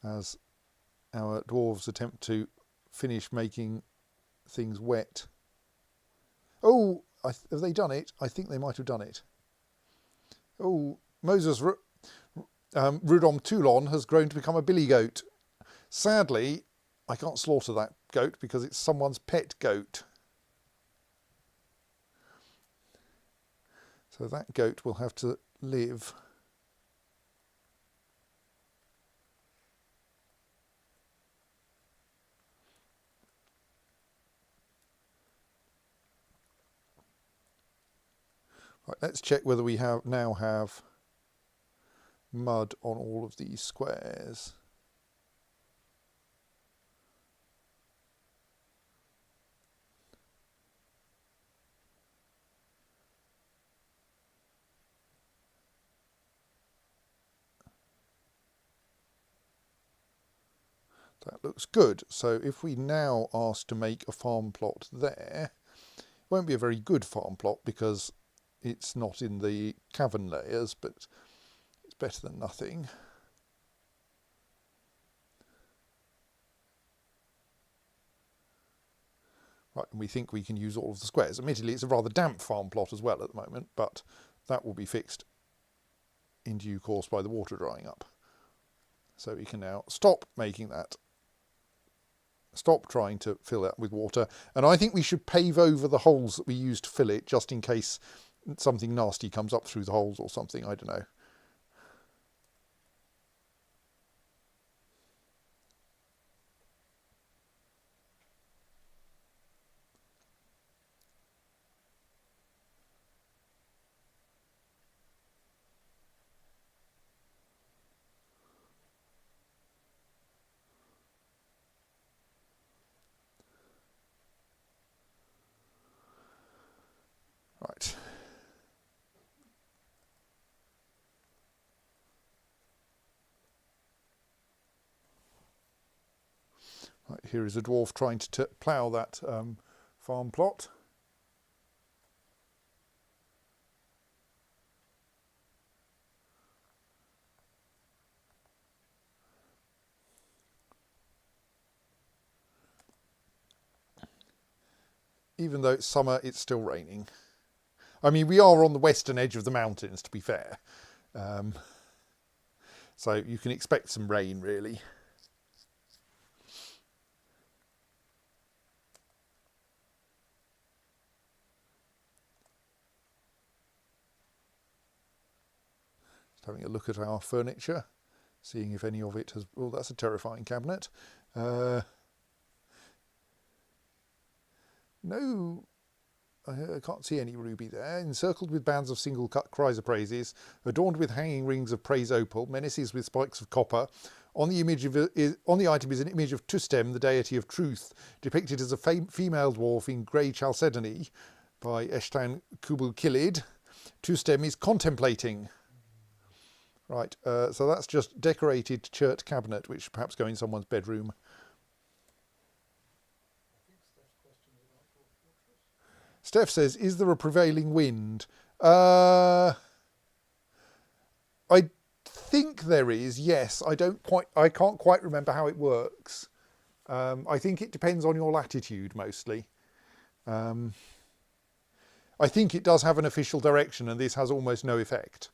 as our dwarves attempt to finish making things wet. Oh, have they done it? I think they might have done it. Oh, Moses Rudom Toulon has grown to become a billy goat. Sadly, I can't slaughter that goat because it's someone's pet goat. So that goat will have to live. Right, let's check whether we now have mud on all of these squares. That looks good. So if we now ask to make a farm plot there, it won't be a very good farm plot because it's not in the cavern layers, but it's better than nothing. Right, and we think we can use all of the squares. Admittedly, it's a rather damp farm plot as well at the moment, but that will be fixed in due course by the water drying up. So we can now stop making that. Stop trying to fill that with water. And I think we should pave over the holes that we used to fill it, just in case something nasty comes up through the holes or something. I don't know. Right. Right, here is a dwarf trying to plough that farm plot. Even though it's summer, it's still raining. I mean, we are on the western edge of the mountains, to be fair. So you can expect some rain, really. Just having a look at our furniture, seeing if any of it has... Oh, that's a terrifying cabinet. No, I can't see any ruby there. Encircled with bands of single-cut cries of praises, adorned with hanging rings of praise opal, menaces with spikes of copper. On the item is an image of Tustem, the deity of truth, depicted as a female dwarf in grey chalcedony by Eshtan Kubu-Kilid. Tustem is contemplating. Right, so that's just decorated church cabinet, which perhaps go in someone's bedroom. Steph says, is there a prevailing wind? I think there is, yes. I can't quite remember how it works. I think it depends on your latitude mostly. I think it does have an official direction, and this has almost no effect,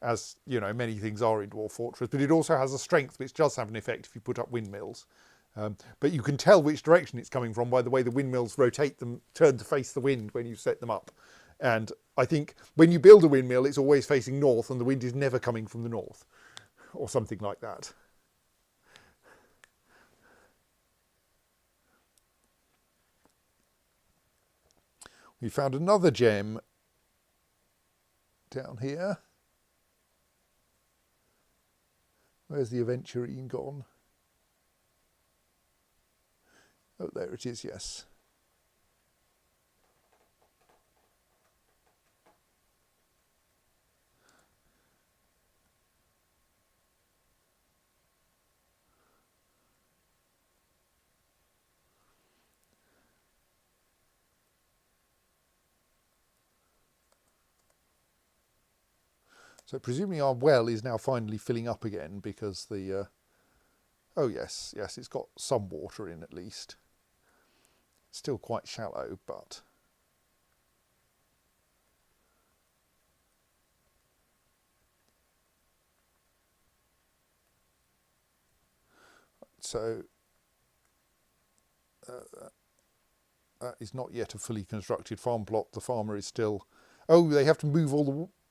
as you know, many things are in Dwarf Fortress, but it also has a strength which does have an effect if you put up windmills. But you can tell which direction it's coming from by the way the windmills rotate them, turn to face the wind when you set them up. And I think when you build a windmill, it's always facing north and the wind is never coming from the north, or something like that. We found another gem down here. Where's the aventurine gone? Oh, there it is, yes. So presumably our well is now finally filling up again because the... oh yes, it's got some water in at least. Still quite shallow, but... So... that is not yet a fully constructed farm plot. The farmer is still... Oh, they have to move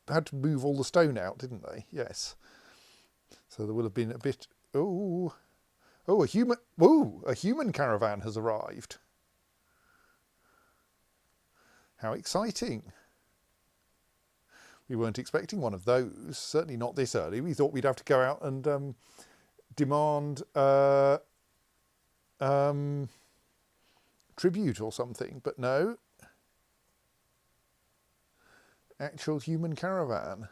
had to move all the stone out, didn't they? Yes. So there will have been a bit... Oh, a human caravan has arrived. How exciting. We weren't expecting one of those, certainly not this early. We thought we'd have to go out and demand tribute or something, but no. Actual human caravan.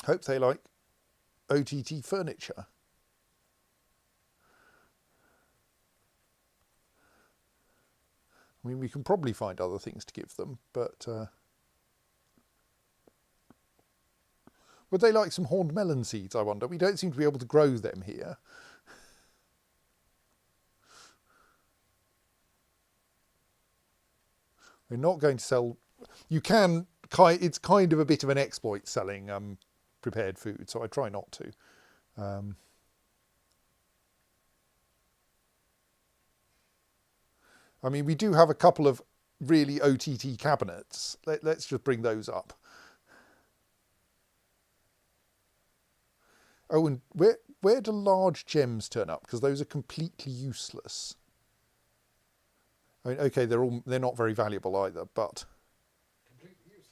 Hope they like OTT furniture. I mean, we can probably find other things to give them, but... would they like some horned melon seeds, I wonder? We don't seem to be able to grow them here. We're not going to sell... You can... It's kind of a bit of an exploit selling prepared food, so I try not to. I mean, we do have a couple of really OTT cabinets. Let's just bring those up. Oh, and where do large gems turn up? Because those are completely useless. I mean, okay, they're not very valuable either, but... Completely useless.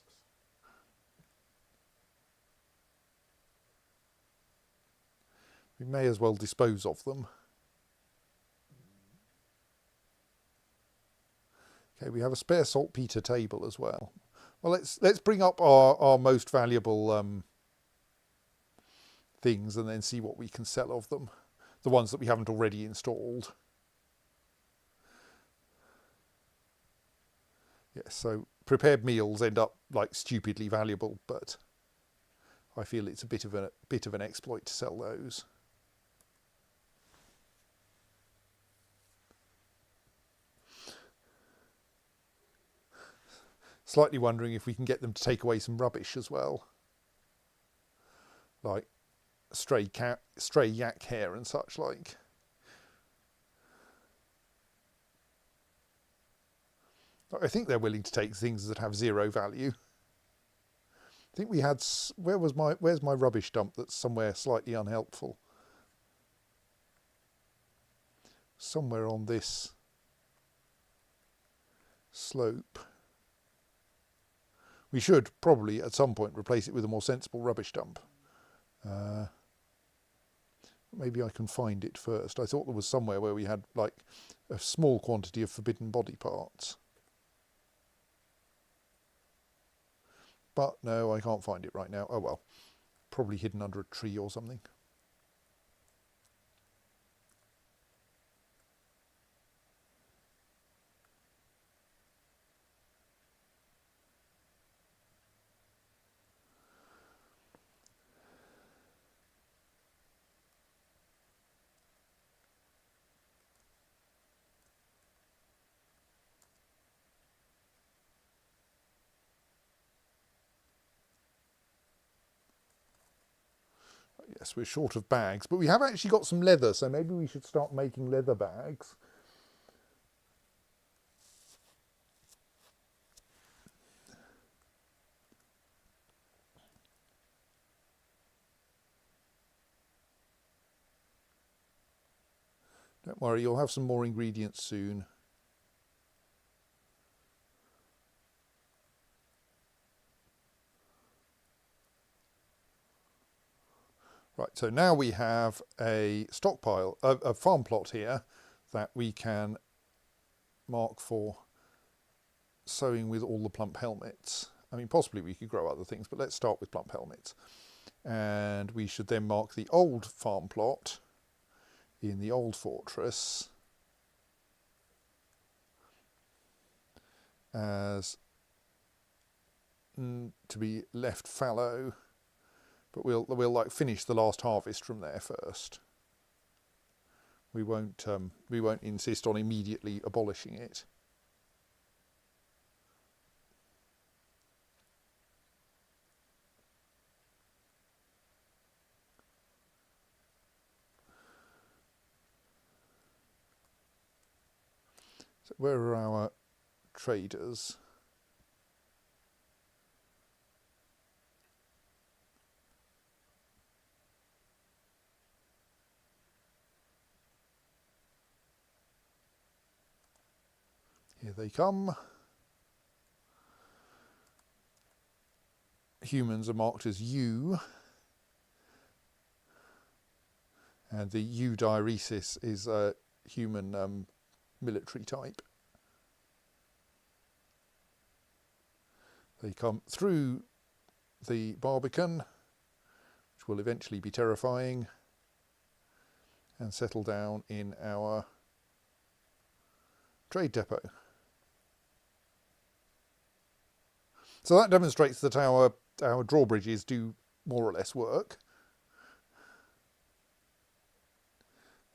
We may as well dispose of them. Okay, we have a spare saltpeter table as well. Well, let's bring up our most valuable things and then see what we can sell of them. The ones that we haven't already installed. Yes, so prepared meals end up like stupidly valuable, but I feel it's a bit of an exploit to sell those. Slightly wondering if we can get them to take away some rubbish as well, like stray yak hair and such like. I think they're willing to take things that have zero value. I think we had, where's my rubbish dump that's somewhere slightly unhelpful? Somewhere on this slope. We should probably at some point replace it with a more sensible rubbish dump. Maybe I can find it first. I thought there was somewhere where we had like a small quantity of forbidden body parts. But no, I can't find it right now. Oh well, probably hidden under a tree or something. Yes, we're short of bags, but we have actually got some leather, so maybe we should start making leather bags. Don't worry, you'll have some more ingredients soon. Right, so now we have a stockpile, a farm plot here that we can mark for sowing with all the plump helmets. I mean, possibly we could grow other things, but let's start with plump helmets. And we should then mark the old farm plot in the old fortress as to be left fallow. But we'll like finish the last harvest from there first. We won't insist on immediately abolishing it. So where are our traders? Here they come. Humans are marked as U, and the U diaresis is a human military type. They come through the Barbican, which will eventually be terrifying, and settle down in our trade depot. So that demonstrates that our drawbridges do more or less work.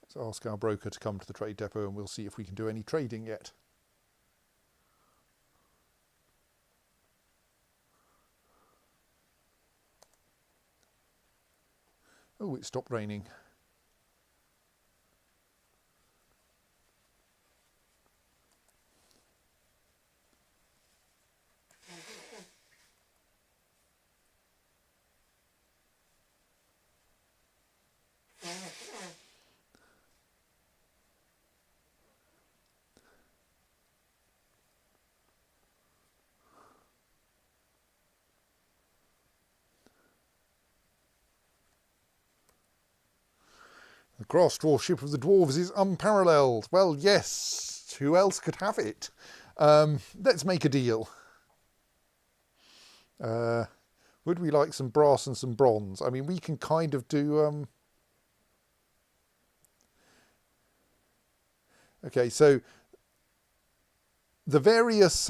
Let's ask our broker to come to the trade depot and we'll see if we can do any trading yet. Oh, it stopped raining. The grass dwarfship of the dwarves is unparalleled. Well, yes, who else could have it? Let's make a deal. Would we like some brass and some bronze? I mean, we can kind of do... Okay, so the various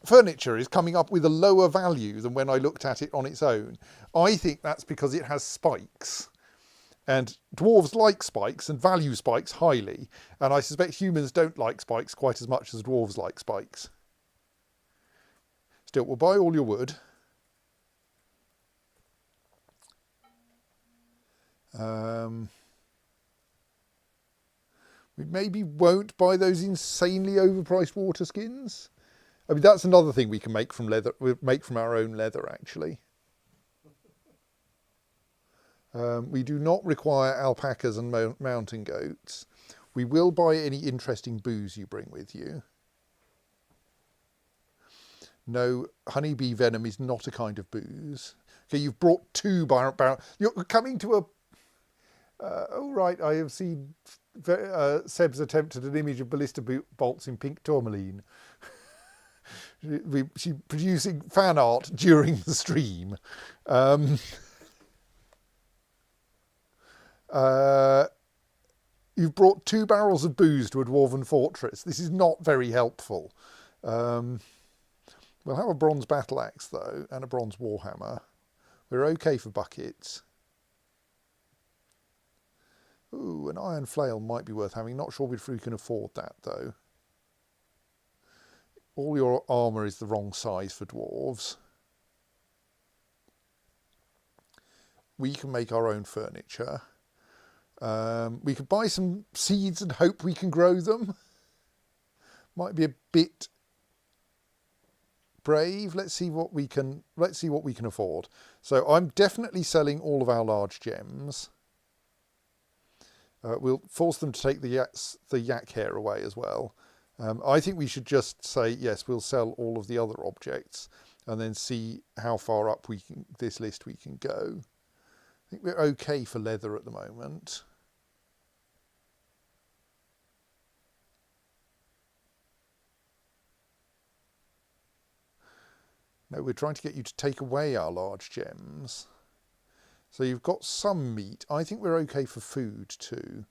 furniture is coming up with a lower value than when I looked at it on its own. I think that's because it has spikes. And dwarves like spikes and value spikes highly. And I suspect humans don't like spikes quite as much as dwarves like spikes. Still, we'll buy all your wood. We maybe won't buy those insanely overpriced water skins. I mean, that's another thing we can make from leather. We make from our own leather, actually. We do not require alpacas and mountain goats. We will buy any interesting booze you bring with you. No, honeybee venom is not a kind of booze. Okay, you've brought 2 barrels. You're coming to a... oh, right, I have seen Seb's attempted an image of ballista bolts in pink tourmaline. She's producing fan art during the stream. You've brought 2 barrels of booze to a dwarven fortress. This is not very helpful. We'll have a bronze battle axe, though, and a bronze warhammer. We're okay for buckets. Ooh, an iron flail might be worth having. Not sure if we can afford that, though. All your armour is the wrong size for dwarves. We can make our own furniture. We could buy some seeds and hope we can grow them. Might be a bit brave. Let's see what we can afford. So I'm definitely selling all of our large gems. We'll force them to take the yak hair away as well. I think we should just say, yes, we'll sell all of the other objects and then see how far up this list we can go. I think we're okay for leather at the moment. No, we're trying to get you to take away our large gems. So you've got some meat. I think we're okay for food too.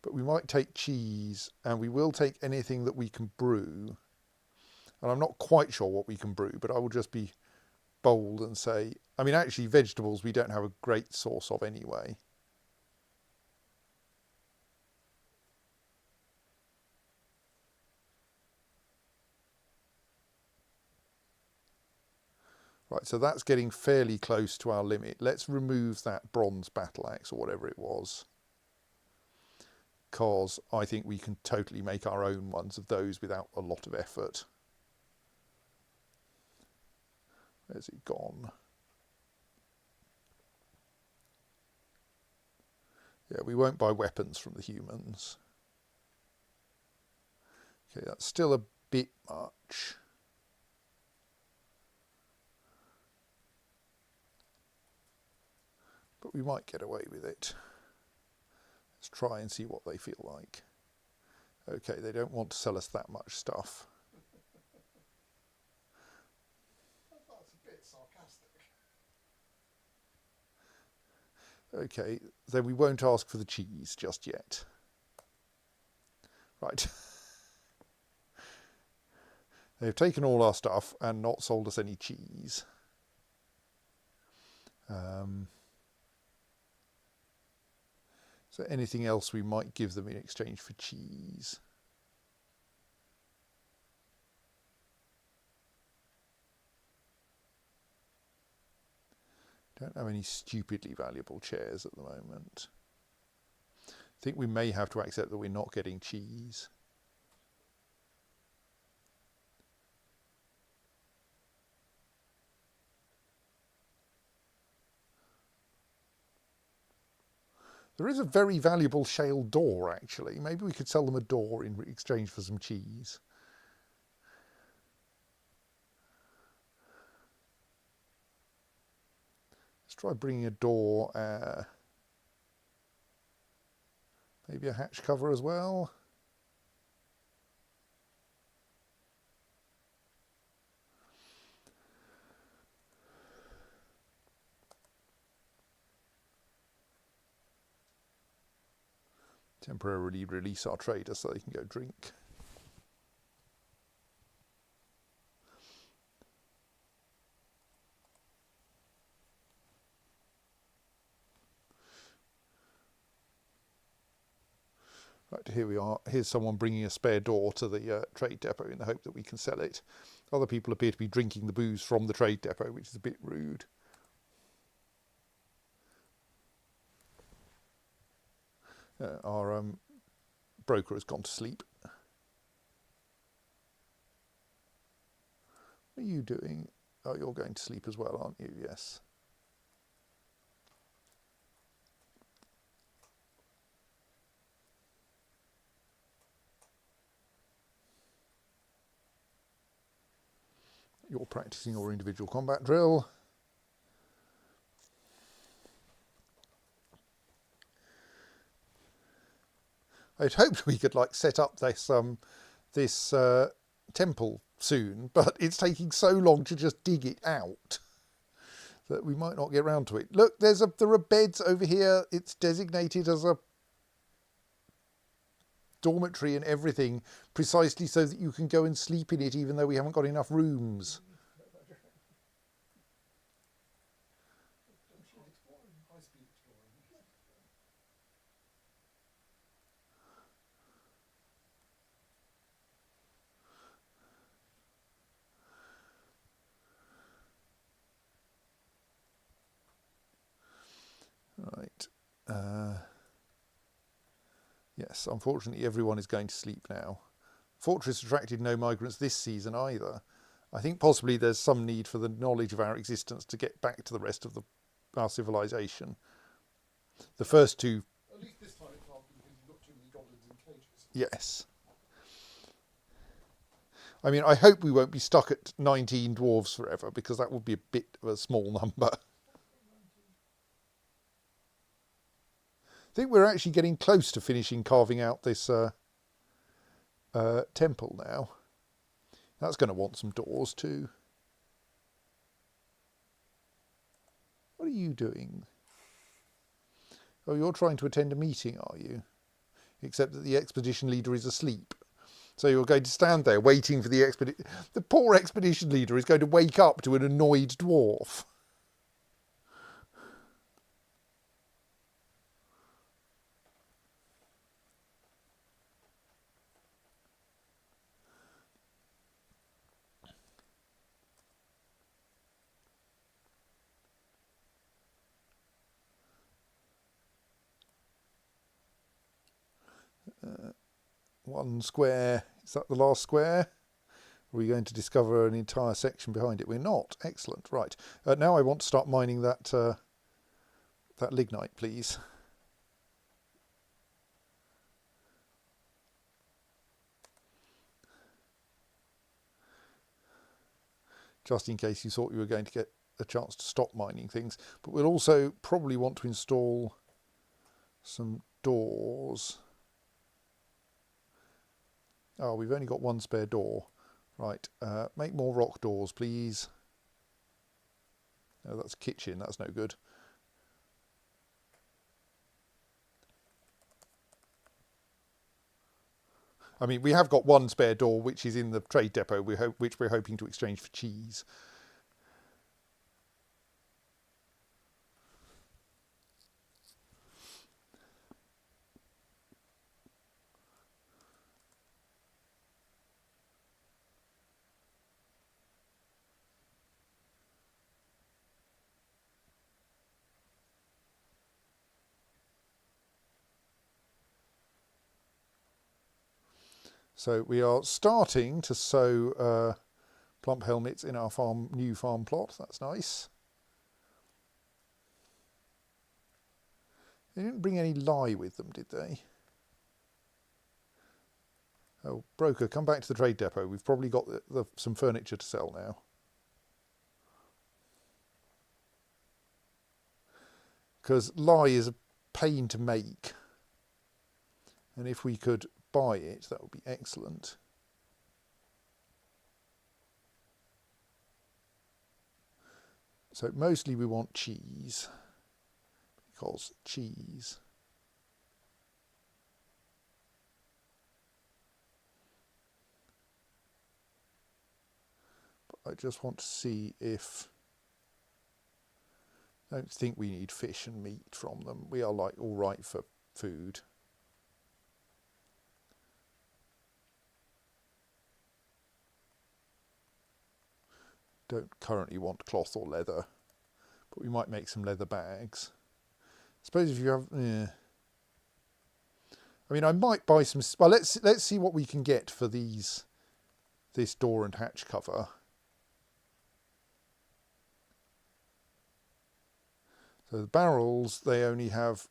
But we might take cheese, and we will take anything that we can brew. And I'm not quite sure what we can brew, but I will just be bold and say, I mean, actually vegetables we don't have a great source of anyway. Right, so that's getting fairly close to our limit. Let's remove that bronze battle axe or whatever it was. Because I think we can totally make our own ones of those without a lot of effort. Where's it gone? Yeah, we won't buy weapons from the humans. Okay, that's still a bit much. But we might get away with it. Let's try and see what they feel like. Okay, they don't want to sell us that much stuff. That's a bit sarcastic. Okay, then we won't ask for the cheese just yet. Right. They've taken all our stuff and not sold us any cheese. Is there anything else we might give them in exchange for cheese? Don't have any stupidly valuable chairs at the moment. I think we may have to accept that we're not getting cheese. There is a very valuable shale door, actually. Maybe we could sell them a door in exchange for some cheese. Let's try bringing a door, maybe a hatch cover as well. Temporarily release our traders so they can go drink. Right, here we are. Here's someone bringing a spare door to the trade depot in the hope that we can sell it. Other people appear to be drinking the booze from the trade depot, which is a bit rude. Our broker has gone to sleep. What are you doing? Oh, you're going to sleep as well, aren't you? Yes. You're practicing your individual combat drill. I'd hoped we could set up this temple soon, but it's taking so long to just dig it out that we might not get round to it. Look, there are beds over here. It's designated as a dormitory and everything, precisely so that you can go and sleep in it, even though we haven't got enough rooms. Right. Yes, unfortunately everyone is going to sleep now. Fortress attracted no migrants this season either. I think possibly there's some need for the knowledge of our existence to get back to the rest of our civilization. The first two... At least this time it can't be because you've got too many goblins in cages. Yes. I mean, I hope we won't be stuck at 19 dwarves forever, because that would be a bit of a small number. I think we're actually getting close to finishing carving out this temple now. That's going to want some doors too. What are you doing? Oh, you're trying to attend a meeting, are you? Except that the expedition leader is asleep. So you're going to stand there waiting for the expedition. The poor expedition leader is going to wake up to an annoyed dwarf. One square. Is that the last square? Are we going to discover an entire section behind it? We're not. Excellent. Right. Now I want to start mining that lignite, please. Just in case you thought you were going to get a chance to stop mining things. But we'll also probably want to install some doors. Oh, we've only got one spare door. Right, make more rock doors, please. No, that's a kitchen, that's no good. I mean, we have got one spare door, which is in the trade depot, which we're hoping to exchange for cheese. So we are starting to sow plump helmets in our new farm plot. That's nice. They didn't bring any lye with them, did they? Oh, broker, come back to the trade depot. We've probably got some furniture to sell now. Because lye is a pain to make. And if we could buy it, that would be excellent. So mostly we want cheese, because cheese. I just want to see if... I don't think we need fish and meat from them. We are like all right for food. Don't currently want cloth or leather, but we might make some leather bags. I suppose if you have... Yeah. I mean, I might buy some... Well, let's see what we can get for this door and hatch cover. So the barrels, they only have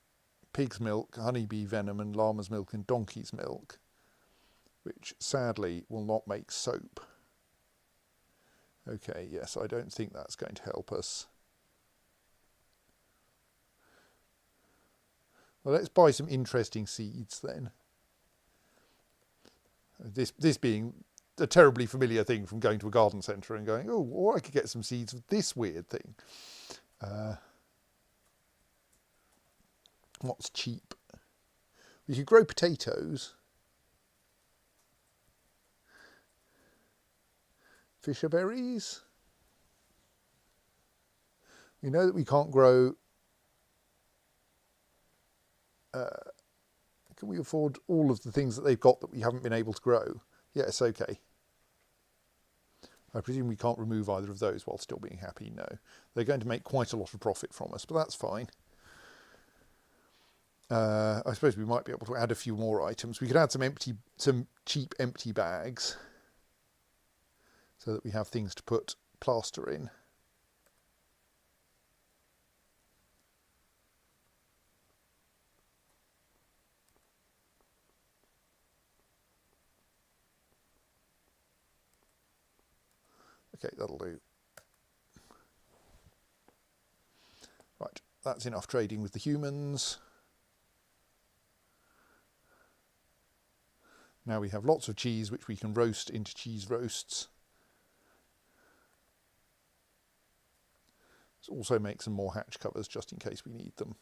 pig's milk, honeybee venom and llama's milk and donkey's milk, which sadly will not make soap. Okay, yes, I don't think that's going to help us. Well, let's buy some interesting seeds then. This being a terribly familiar thing from going to a garden centre and going, oh, or I could get some seeds of this weird thing. What's cheap? We could grow potatoes. Fisher berries. We know that we can't grow... can we afford all of the things that they've got that we haven't been able to grow? Yes, okay. I presume we can't remove either of those while still being happy. No. They're going to make quite a lot of profit from us, but that's fine. I suppose we might be able to add a few more items. We could add some cheap empty bags so that we have things to put plaster in. Okay, that'll do. Right, that's enough trading with the humans. Now we have lots of cheese which we can roast into cheese roasts. Let's also make some more hatch covers just in case we need them.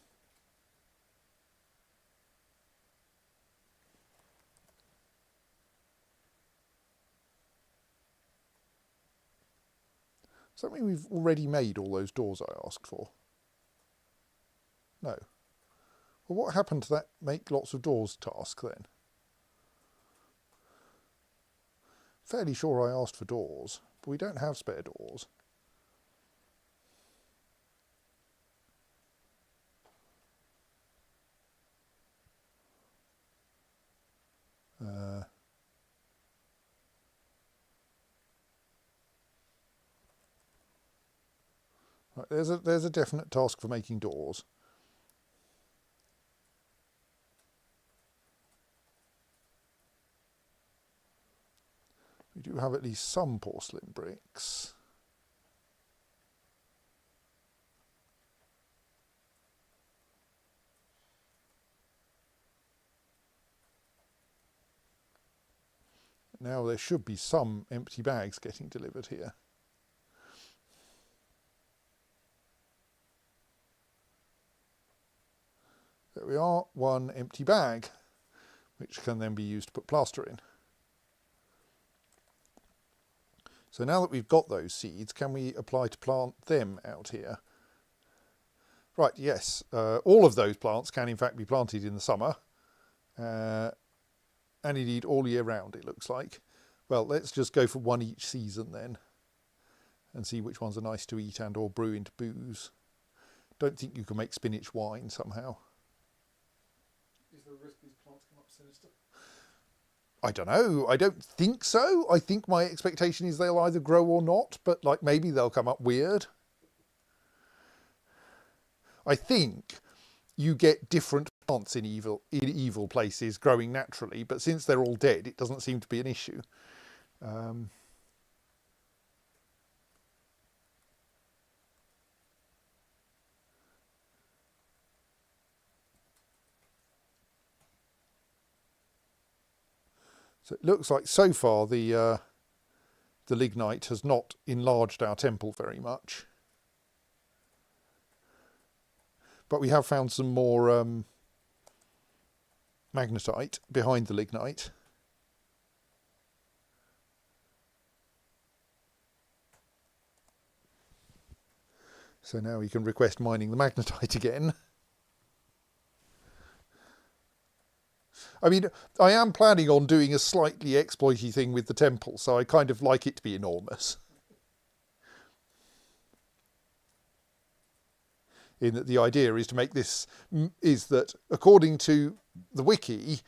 Does that mean we've already made all those doors I asked for? No. Well, what happened to that make lots of doors task then? Fairly sure I asked for doors, but we don't have spare doors. Right, there's a definite task for making doors. We do have at least some porcelain bricks. Now there should be some empty bags getting delivered here. There we are, one empty bag, which can then be used to put plaster in. So now that we've got those seeds, can we apply to plant them out here? Right, yes, all of those plants can in fact be planted in the summer, and indeed all year round it looks like. Well, let's just go for one each season then, and see which ones are nice to eat and or brew into booze. Don't think you can make spinach wine somehow. Is there a risk these plants come up sinister? I don't know. I don't think so. I think my expectation is they'll either grow or not, but like maybe they'll come up weird. I think you get different plants in evil places growing naturally, but since they're all dead, it doesn't seem to be an issue. So it looks like so far the lignite has not enlarged our temple very much. But we have found some more magnetite behind the lignite. So now we can request mining the magnetite again. I mean, I am planning on doing a slightly exploity thing with the temple, so I kind of like it to be enormous. In that the idea is to make this, is that according to the wiki,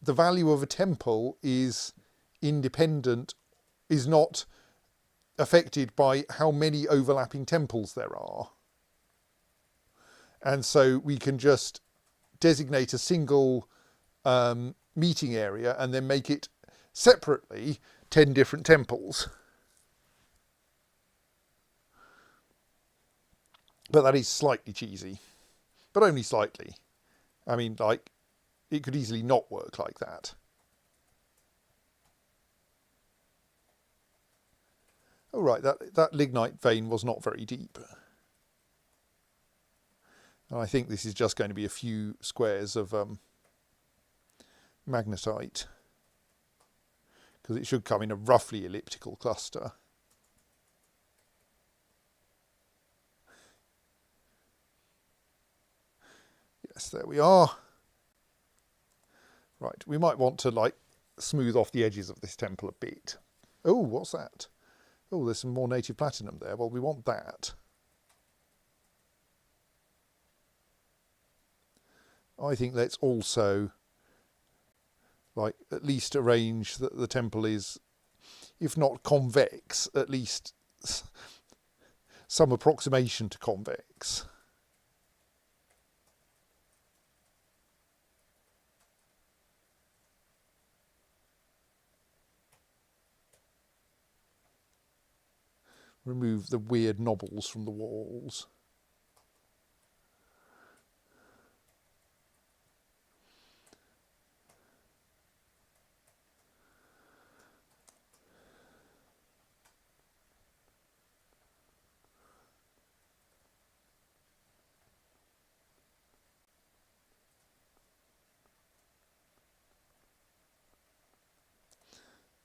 the value of a temple is independent, is not affected by how many overlapping temples there are. And so we can just designate a single meeting area and then make it separately 10 different temples. But that is slightly cheesy, but only slightly. I mean, like, it could easily not work like that. Oh, right, that lignite vein was not very deep. And I think this is just going to be a few squares of magnetite, because it should come in a roughly elliptical cluster. Yes, there we are. Right, we might want to, like, smooth off the edges of this temple a bit. Oh, what's that? Oh, there's some more native platinum there. Well, we want that. I think let's also, like, at least arrange that the temple is, if not convex, at least some approximation to convex. Remove the weird knobbles from the walls.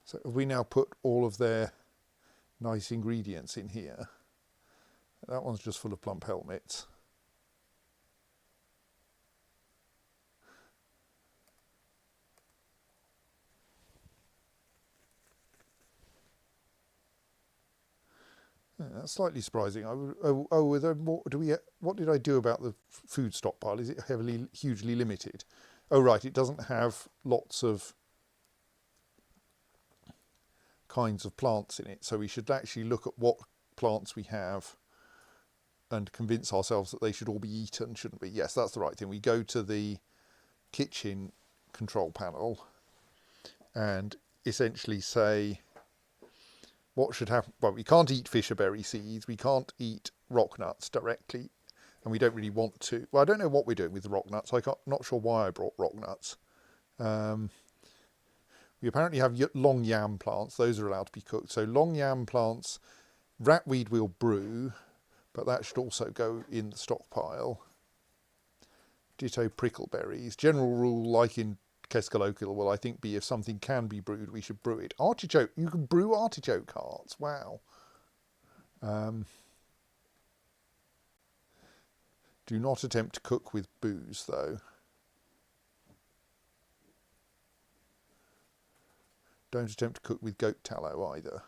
So have we now put all of their nice ingredients in here? That one's just full of plump helmets. Yeah, that's slightly surprising. Were there more? What did I do about the food stockpile? Is it hugely limited? Oh, right, it doesn't have lots of kinds of plants in it, so we should actually look at what plants we have and convince ourselves that they should all be eaten, shouldn't we? Yes, that's the right thing. We go to the kitchen control panel and essentially say what should happen. Well, we can't eat fisherberry seeds, we can't eat rock nuts directly, and we don't really want to. Well, I don't know what we're doing with the rock nuts. I'm not sure why I brought rock nuts. We apparently have long yam plants. Those are allowed to be cooked. So long yam plants, ratweed we'll brew, but that should also go in the stockpile. Ditto prickleberries. General rule, like in Keskalokil, will I think be if something can be brewed, we should brew it. Artichoke. You can brew artichoke hearts. Wow. Do not attempt to cook with booze, though. Don't attempt to cook with goat tallow either.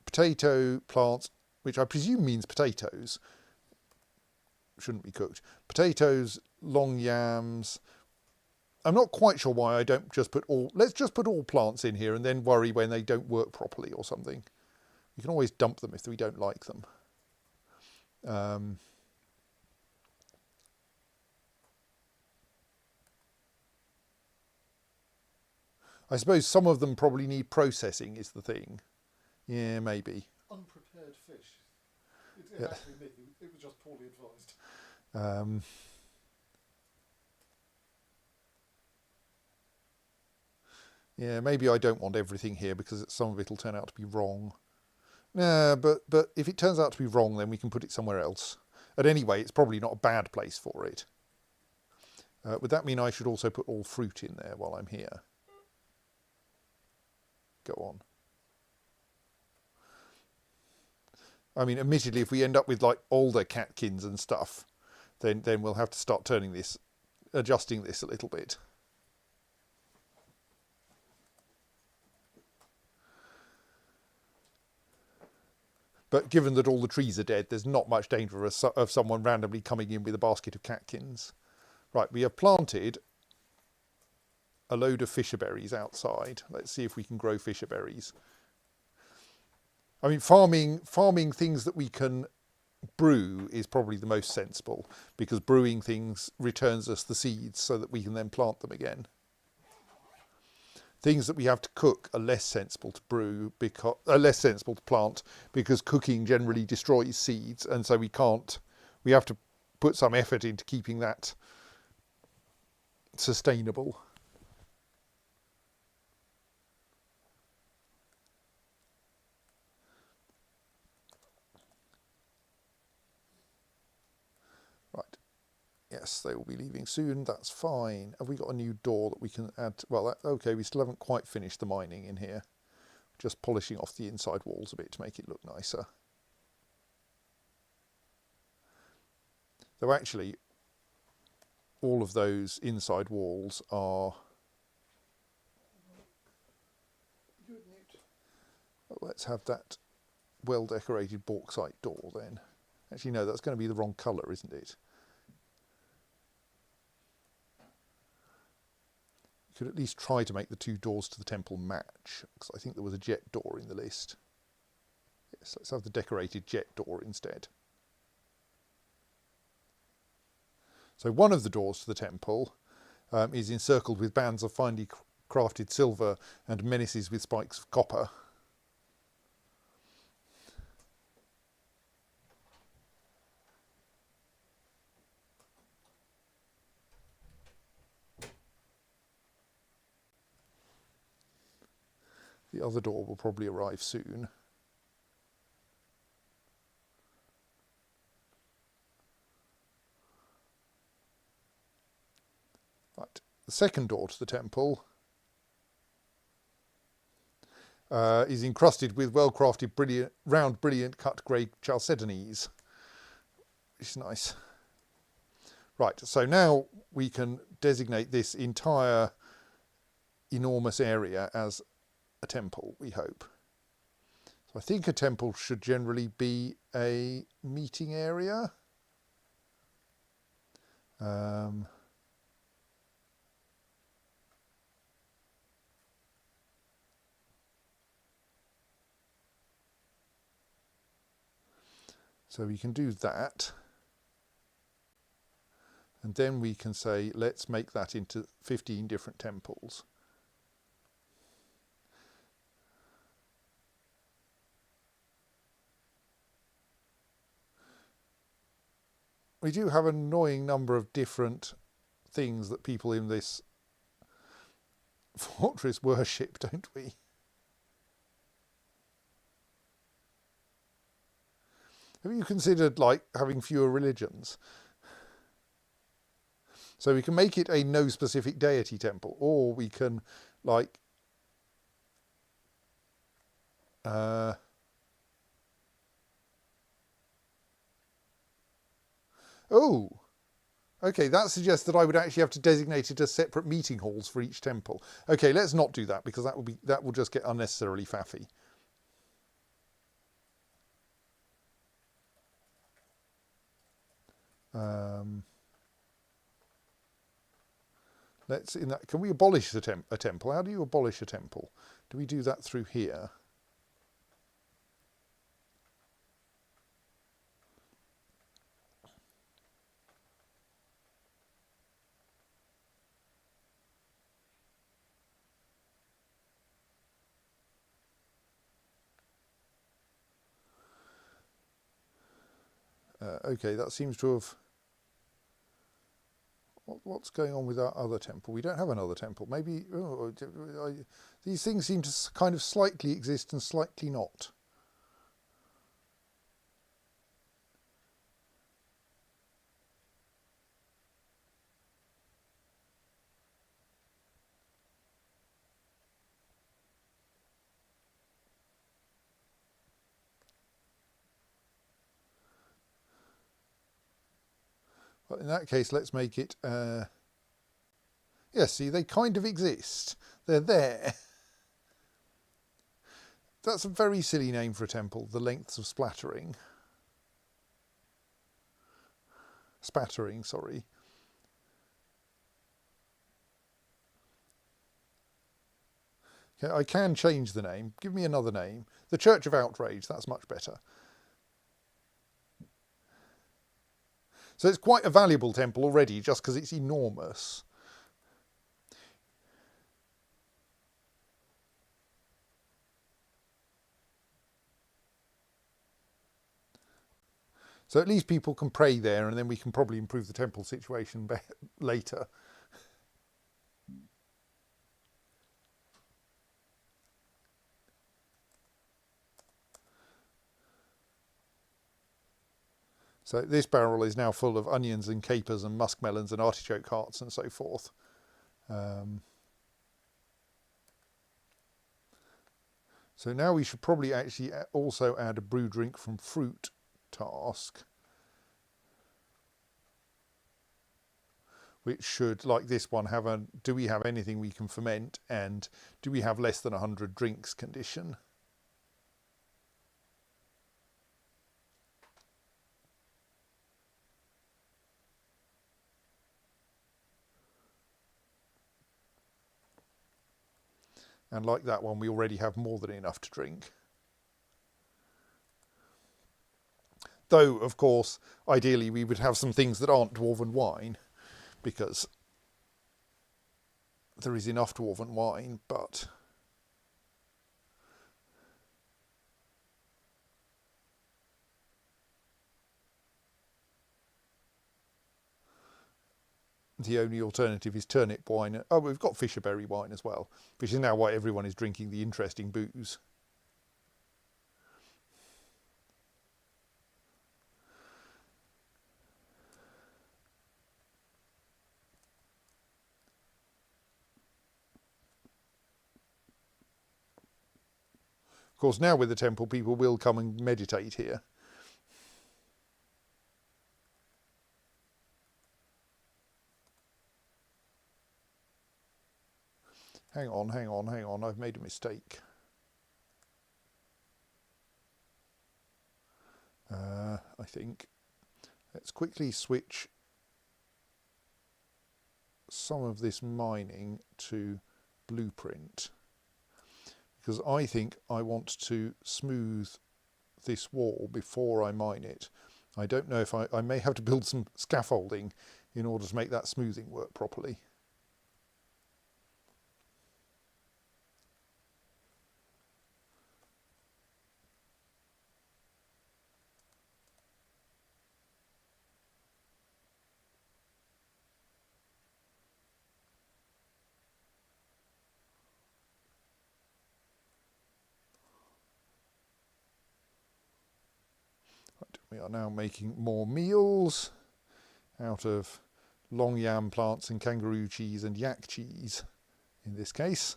Potato plants, which I presume means potatoes, shouldn't be cooked. Potatoes, long yams. I'm not quite sure why I don't just put all... Let's just put all plants in here and then worry when they don't work properly or something. We can always dump them if we don't like them. I suppose some of them probably need processing is the thing. Yeah, maybe. Unprepared fish. It Yeah. actually me. It was just poorly advised. Yeah, maybe I don't want everything here because some of it will turn out to be wrong. Nah, but if it turns out to be wrong, then we can put it somewhere else. And anyway, it's probably not a bad place for it. Would that mean I should also put all fruit in there while I'm here? Go on. I mean, admittedly, if we end up with like older catkins and stuff, then we'll have to start adjusting this a little bit. But given that all the trees are dead, there's not much danger of someone randomly coming in with a basket of catkins. Right, we have planted a load of fisherberries outside. Let's see if we can grow fisherberries. I mean, farming things that we can brew is probably the most sensible, because brewing things returns us the seeds so that we can then plant them again. Things that we have to cook are less sensible to brew, because less sensible to plant, because cooking generally destroys seeds, and so we have to put some effort into keeping that sustainable. Right. Yes, they will be leaving soon. That's fine. Have we got a new door that we can add? Well, okay, we still haven't quite finished the mining in here. Just polishing off the inside walls a bit to make it look nicer. Though actually, all of those inside walls are... Well, let's have that well-decorated bauxite door then. Actually, no, that's going to be the wrong colour, isn't it? Could at least try to make the two doors to the temple match, because I think there was a jet door in the list. Yes, let's have the decorated jet door instead. So one of the doors to the temple is encircled with bands of finely crafted silver and menaces with spikes of copper. The other door will probably arrive soon. Right. The second door to the temple is encrusted with well-crafted, brilliant cut grey chalcedonies, which is nice. Right, so now we can designate this entire enormous area as a temple, we hope. So I think a temple should generally be a meeting area. So we can do that. And then we can say, let's make that into 15 different temples. We do have an annoying number of different things that people in this fortress worship, don't we? Have you considered like having fewer religions? So we can make it a no specific deity temple, or we can like oh, okay, that suggests that I would actually have to designate it as separate meeting halls for each temple. Okay, let's not do that, because that will just get unnecessarily faffy. Can we abolish a temple? How do you abolish a temple? Do we do that through here? Okay, that seems to have... What's going on with our other temple? We don't have another temple. Maybe... these things seem to kind of slightly exist and slightly not. But in that case, let's make it... yeah, see, they kind of exist. They're there. That's a very silly name for a temple, the lengths of splattering. Spattering, sorry. Okay, I can change the name. Give me another name. The Church of Outrage, that's much better. So it's quite a valuable temple already, just because it's enormous. So at least people can pray there, and then we can probably improve the temple situation later. So this barrel is now full of onions and capers and muskmelons and artichoke hearts and so forth. So now we should probably actually also add a brew drink from fruit task, which should, like this one, have a do we have anything we can ferment and do we have less than 100 drinks condition. And like that one, we already have more than enough to drink. Though, of course, ideally we would have some things that aren't dwarven wine, because there is enough dwarven wine, but... the only alternative is turnip wine. Oh, we've got fisherberry wine as well, which is now why everyone is drinking the interesting booze. Of course, now with the temple, people will come and meditate here. Hang on, I've made a mistake. I think. Let's quickly switch some of this mining to blueprint, because I think I want to smooth this wall before I mine it. I don't know if I may have to build some scaffolding in order to make that smoothing work properly. We are now making more meals out of long yam plants and kangaroo cheese and yak cheese in this case,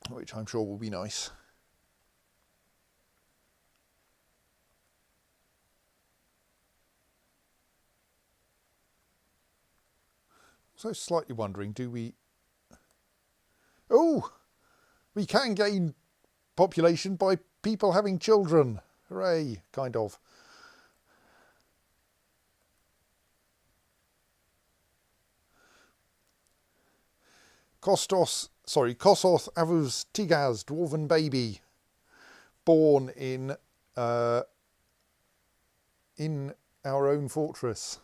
which I'm sure will be nice. So slightly wondering, do we... Oh! We can gain population by people having children. Hooray, kind of. Kosoth Avus Tigaz, dwarven baby, born in our own fortress.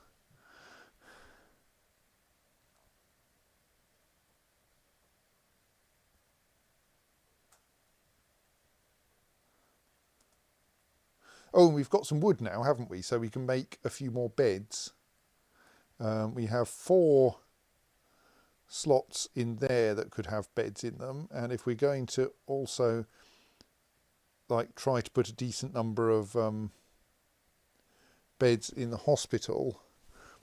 Oh, and we've got some wood now, haven't we? So we can make a few more beds. We have 4 slots in there that could have beds in them. And if we're going to also like try to put a decent number of beds in the hospital,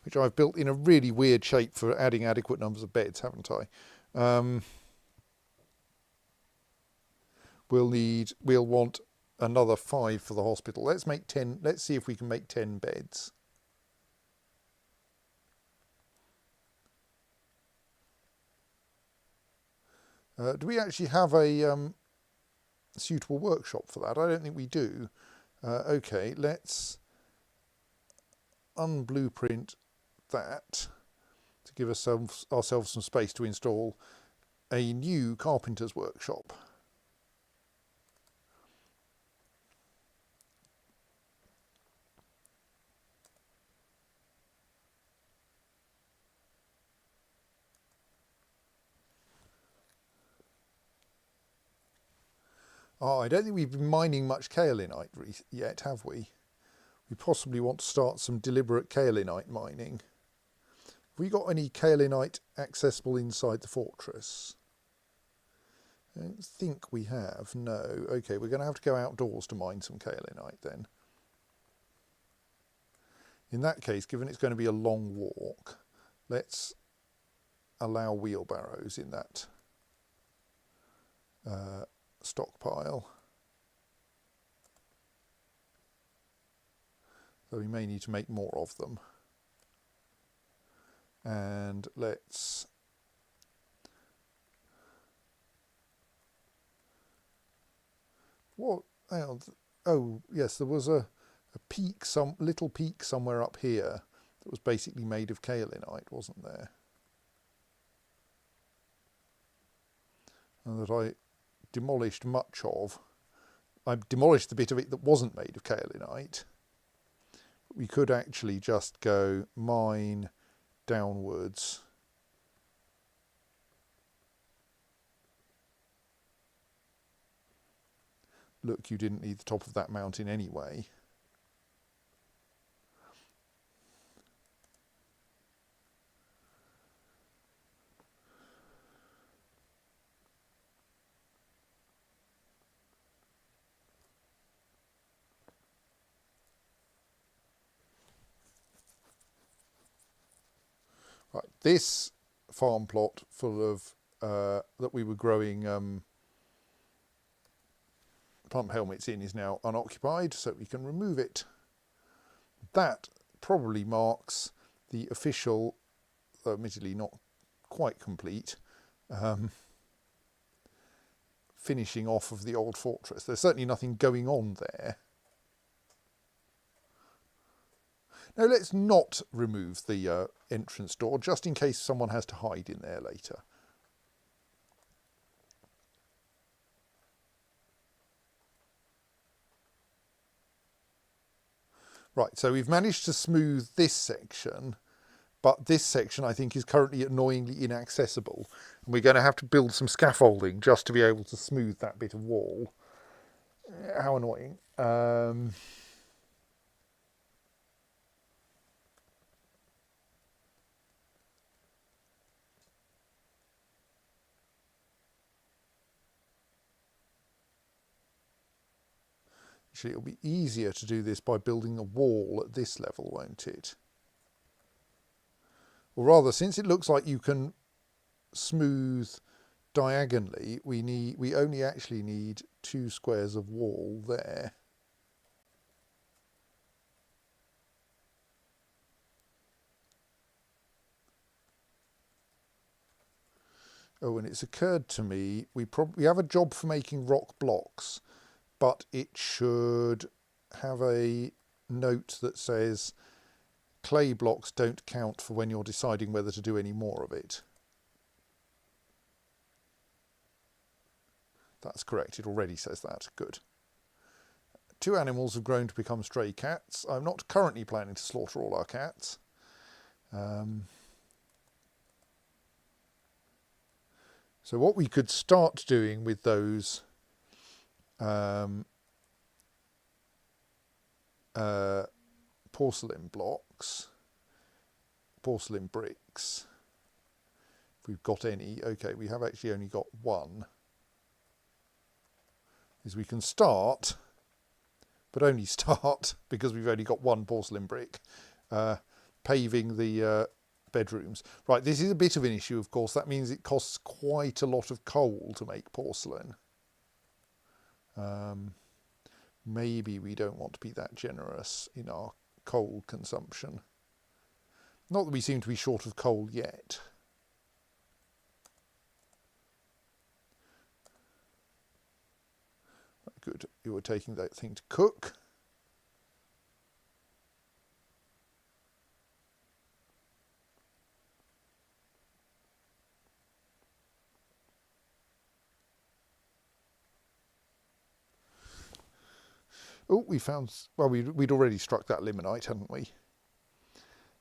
which I've built in a really weird shape for adding adequate numbers of beds, haven't I? We'll want another 5 for the hospital. Let's make 10. Let's see if we can make 10 beds. Do we actually have a suitable workshop for that? I don't think we do. Okay, let's unblueprint that to give ourselves some space to install a new carpenter's workshop. Oh, I don't think we've been mining much kaolinite yet, have we? We possibly want to start some deliberate kaolinite mining. Have we got any kaolinite accessible inside the fortress? I don't think we have, no. Okay, we're going to have to go outdoors to mine some kaolinite then. In that case, given it's going to be a long walk, let's allow wheelbarrows in that stockpile. So we may need to make more of them. And let's what? Oh yes, there was a peak, some little peak somewhere up here that was basically made of kaolinite, wasn't there? And that I demolished much of. I demolished the bit of it that wasn't made of kaolinite. We could actually just go mine downwards. Look, you didn't need the top of that mountain anyway. Right, this farm plot full of that we were growing pump helmets in is now unoccupied, so we can remove it. That probably marks the official, though admittedly not quite complete, finishing off of the old fortress. There's certainly nothing going on there. Now let's not remove the entrance door, just in case someone has to hide in there later. Right, so we've managed to smooth this section, but this section I think is currently annoyingly inaccessible. And we're going to have to build some scaffolding just to be able to smooth that bit of wall. How annoying. Actually, it'll be easier to do this by building a wall at this level, won't it? Or rather, since it looks like you can smooth diagonally, we only actually need 2 squares of wall there. Oh, and it's occurred to me, we have a job for making rock blocks, but it should have a note that says clay blocks don't count for when you're deciding whether to do any more of it. That's correct, it already says that. Good. 2 animals have grown to become stray cats. I'm not currently planning to slaughter all our cats. So what we could start doing with those porcelain blocks, porcelain bricks, if we've got any. Okay, we have actually only got 1. Is we can start, but only start because we've only got 1 porcelain brick, paving the bedrooms. Right, this is a bit of an issue, of course. That means it costs quite a lot of coal to make porcelain. maybe we don't want to be that generous in our coal consumption. Not that we seem to be short of coal yet. Good, you were taking that thing to cook. Oh, we found, well, we'd already struck that limonite, hadn't we?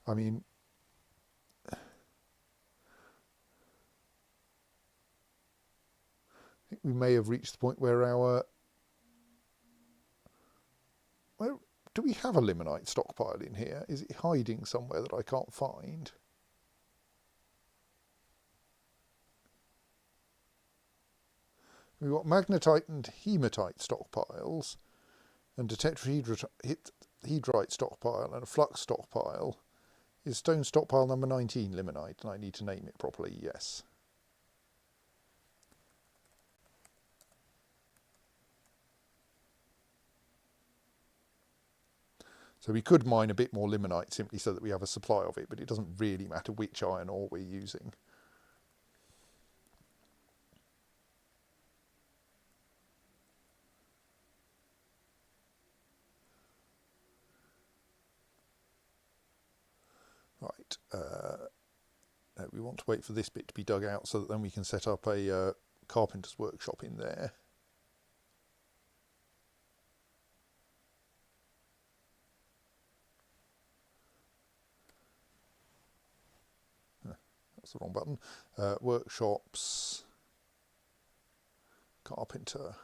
I mean, I think we may have reached the point where where do we have a limonite stockpile in here? Is it hiding somewhere that I can't find? We've got magnetite and hematite stockpiles, and a tetrahedrite stockpile and a flux stockpile. Is stone stockpile number 19 limonite? And I need to name it properly, yes. So we could mine a bit more limonite simply so that we have a supply of it, but it doesn't really matter which iron ore we're using. Right, no, we want to wait for this bit to be dug out so that then we can set up a carpenter's workshop in there. That's the wrong button. Workshops, carpenter.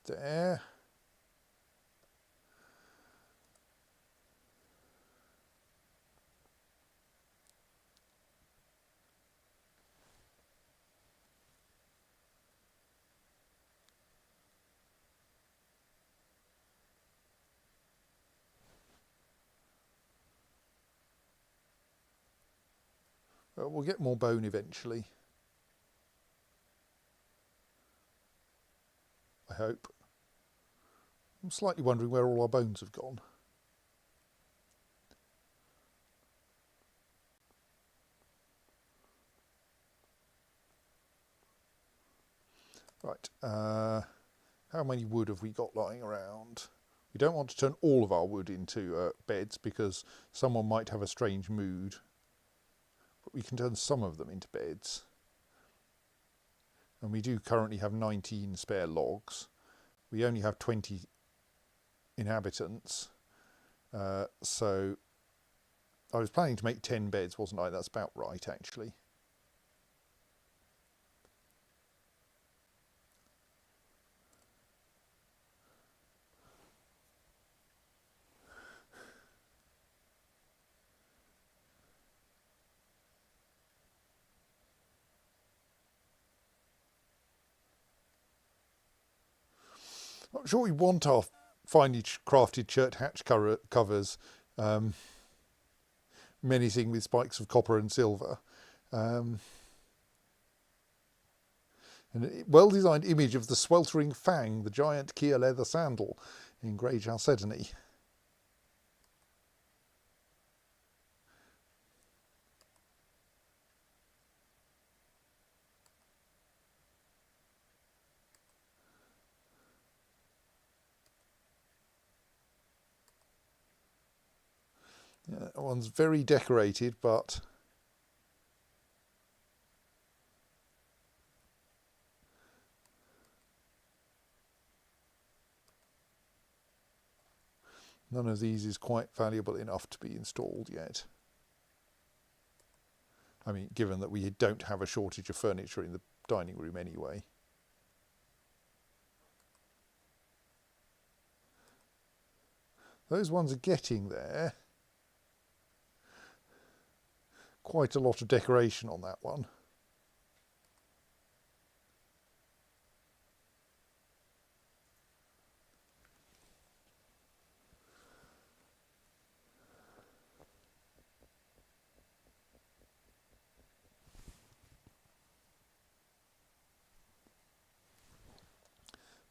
There. We'll get more bone eventually. I hope. I'm slightly wondering where all our bones have gone. Right, how many wood have we got lying around? We don't want to turn all of our wood into beds because someone might have a strange mood. But we can turn some of them into beds. And we do currently have 19 spare logs. We only have 20 inhabitants. So I was planning to make 10 beds, wasn't I? That's about right, actually. I'm sure we want our finely crafted church hatch covers menacing with spikes of copper and silver. And a well-designed image of the sweltering fang, the giant Kia leather sandal in grey chalcedony. Yeah, that one's very decorated, but none of these is quite valuable enough to be installed yet. I mean, given that we don't have a shortage of furniture in the dining room anyway. Those ones are getting there. Quite a lot of decoration on that one.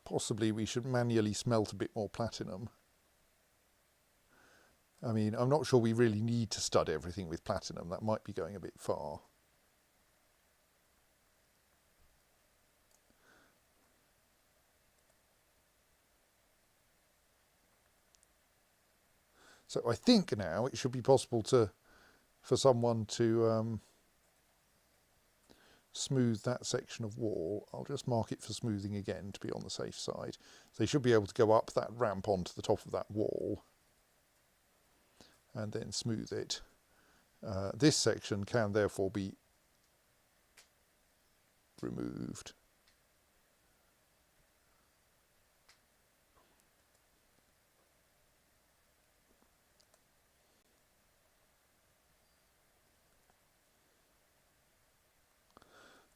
Possibly we should manually smelt a bit more platinum. I mean, I'm not sure we really need to stud everything with platinum. That might be going a bit far. So I think now it should be possible for someone to smooth that section of wall. I'll just mark it for smoothing again to be on the safe side. So they should be able to go up that ramp onto the top of that wall and then smooth it. This section can therefore be removed.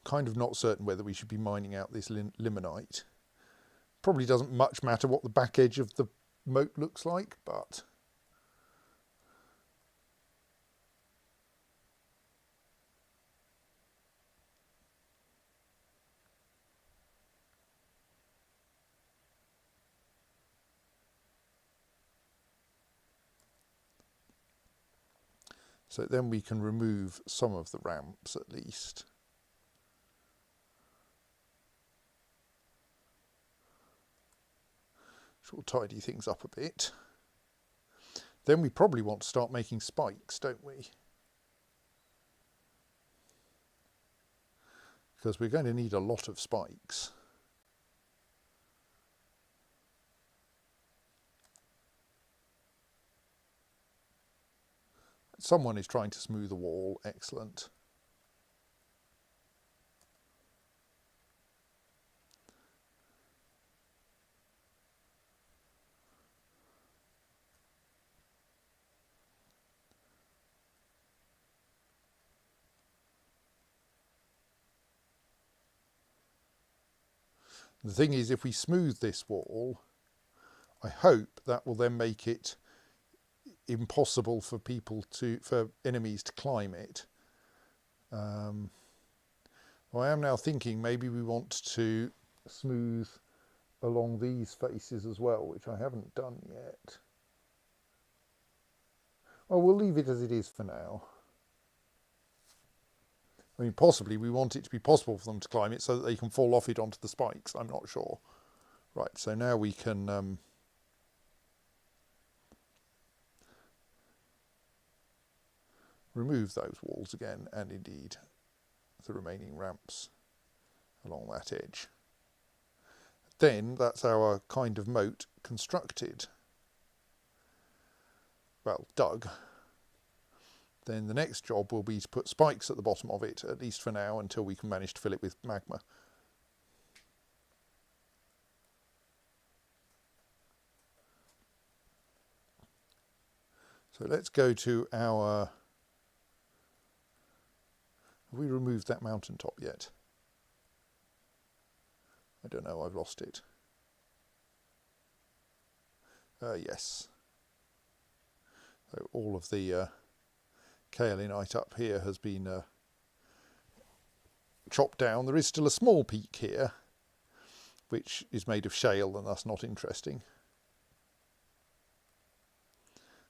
Kind of not certain whether we should be mining out this limonite. Probably doesn't much matter what the back edge of the moat looks like, but so then we can remove some of the ramps at least. Which will tidy things up a bit. Then we probably want to start making spikes, don't we? Because we're going to need a lot of spikes. Someone is trying to smooth a wall. Excellent. The thing is, if we smooth this wall, I hope that will then make it impossible for enemies to climb it. I am now thinking maybe we want to smooth along these faces as well, which I haven't done yet. Well, we'll leave it as it is for now. I mean, possibly we want it to be possible for them to climb it so that they can fall off it onto the spikes. I'm not sure. Right, so now we can remove those walls again, and indeed the remaining ramps along that edge. Then that's our kind of moat constructed. Well, dug. Then the next job will be to put spikes at the bottom of it, at least for now, until we can manage to fill it with magma. So let's go to our... Have we removed that mountaintop yet? I don't know, I've lost it. Yes. So all of the kaolinite up here has been chopped down. There is still a small peak here, which is made of shale and thus not interesting.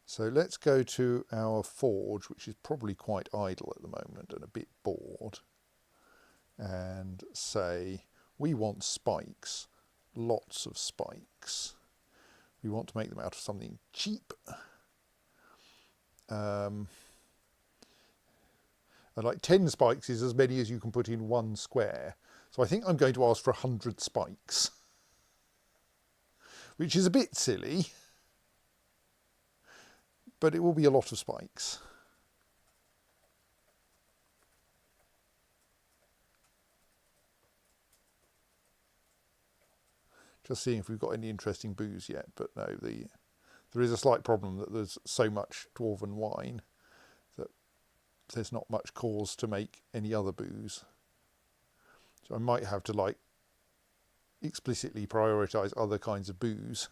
So let's go to our forge, which is probably quite idle at the moment and a bit bored, and say we want spikes, lots of spikes. We want to make them out of something cheap. And like 10 spikes is as many as you can put in one square. So I think I'm going to ask for 100 spikes, which is a bit silly, but it will be a lot of spikes. Just seeing if we've got any interesting booze yet, but no, there is a slight problem that there's so much dwarven wine that there's not much cause to make any other booze. So I might have to like explicitly prioritise other kinds of booze.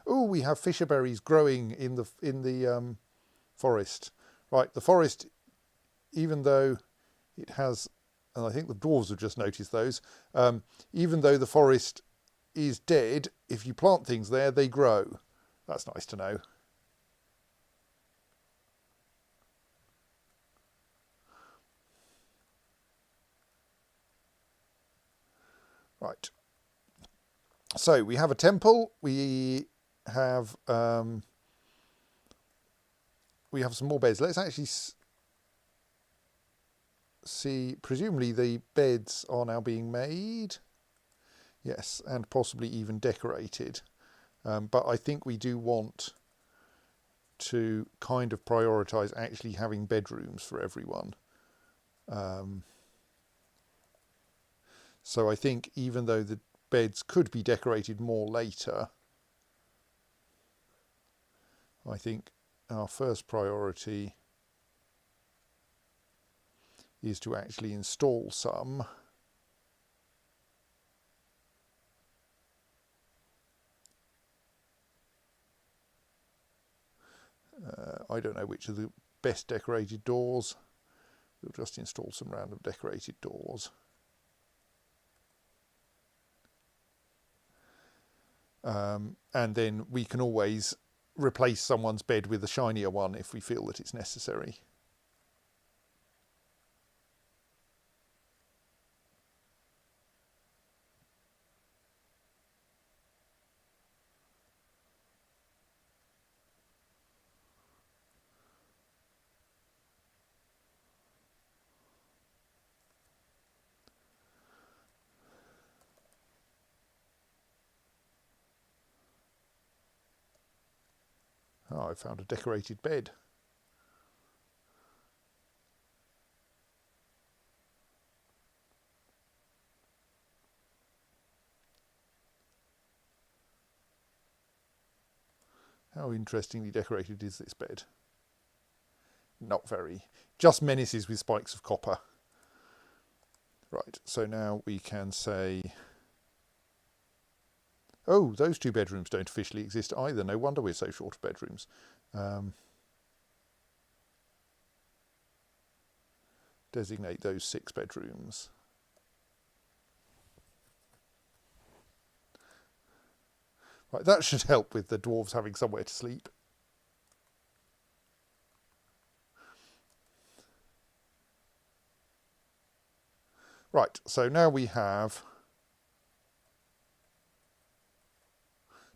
Oh, we have fisher berries growing in the forest. Right, the forest, even though it has, and I think the dwarves have just noticed those, even though the forest is dead, if you plant things there, they grow. That's nice to know. Right. So we have a temple. We have some more beds. Let's actually see. Presumably the beds are now being made. Yes, and possibly even decorated. But I think we do want to kind of prioritise actually having bedrooms for everyone. So I think even though the beds could be decorated more later, I think our first priority is to actually install some. I don't know which are the best decorated doors. We'll just install some random decorated doors. And then we can always replace someone's bed with a shinier one if we feel that it's necessary. Oh, I found a decorated bed. How interestingly decorated is this bed? Not very. Just menaces with spikes of copper. Right, so now we can say, oh, those 2 bedrooms don't officially exist either. No wonder we're so short of bedrooms. Designate those 6 bedrooms. Right, that should help with the dwarves having somewhere to sleep. Right, so now we have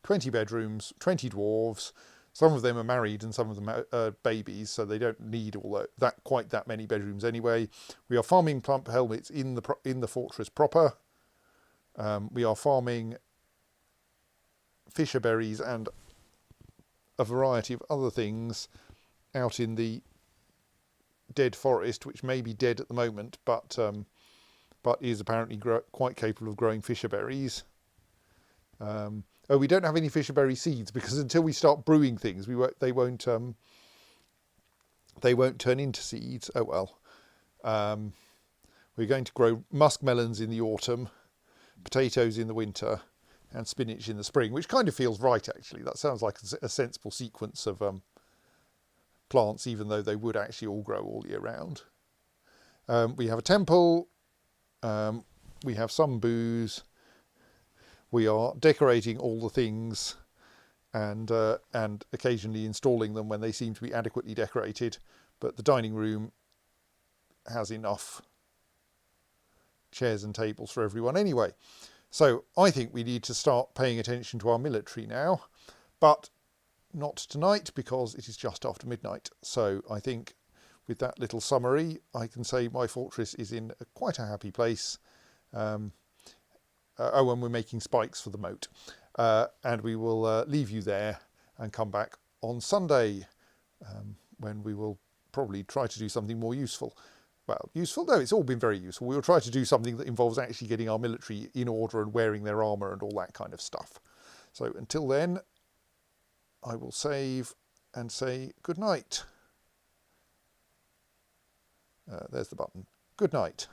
20 bedrooms, 20 dwarves. Some of them are married and some of them are babies, so they don't need quite that many bedrooms anyway. We are farming plump helmets in the fortress proper. We are farming fisher berries and a variety of other things out in the dead forest, which may be dead at the moment, but is apparently quite capable of growing fisher berries. Oh, we don't have any fisher berry seeds because until we start brewing things, they won't turn into seeds. Oh well. We're going to grow muskmelons in the autumn, potatoes in the winter, and spinach in the spring, which kind of feels right actually. That sounds like a sensible sequence of plants, even though they would actually all grow all year round. We have a temple. We have some booze. We are decorating all the things and occasionally installing them when they seem to be adequately decorated. But the dining room has enough chairs and tables for everyone anyway. So I think we need to start paying attention to our military now, but not tonight because it is just after midnight. So I think with that little summary, I can say my fortress is in quite a happy place. And we're making spikes for the moat. And we will leave you there and come back on Sunday when we will probably try to do something more useful. Well, useful? No, it's all been very useful. We'll try to do something that involves actually getting our military in order and wearing their armour and all that kind of stuff. So until then, I will save and say good night. There's the button. Good night.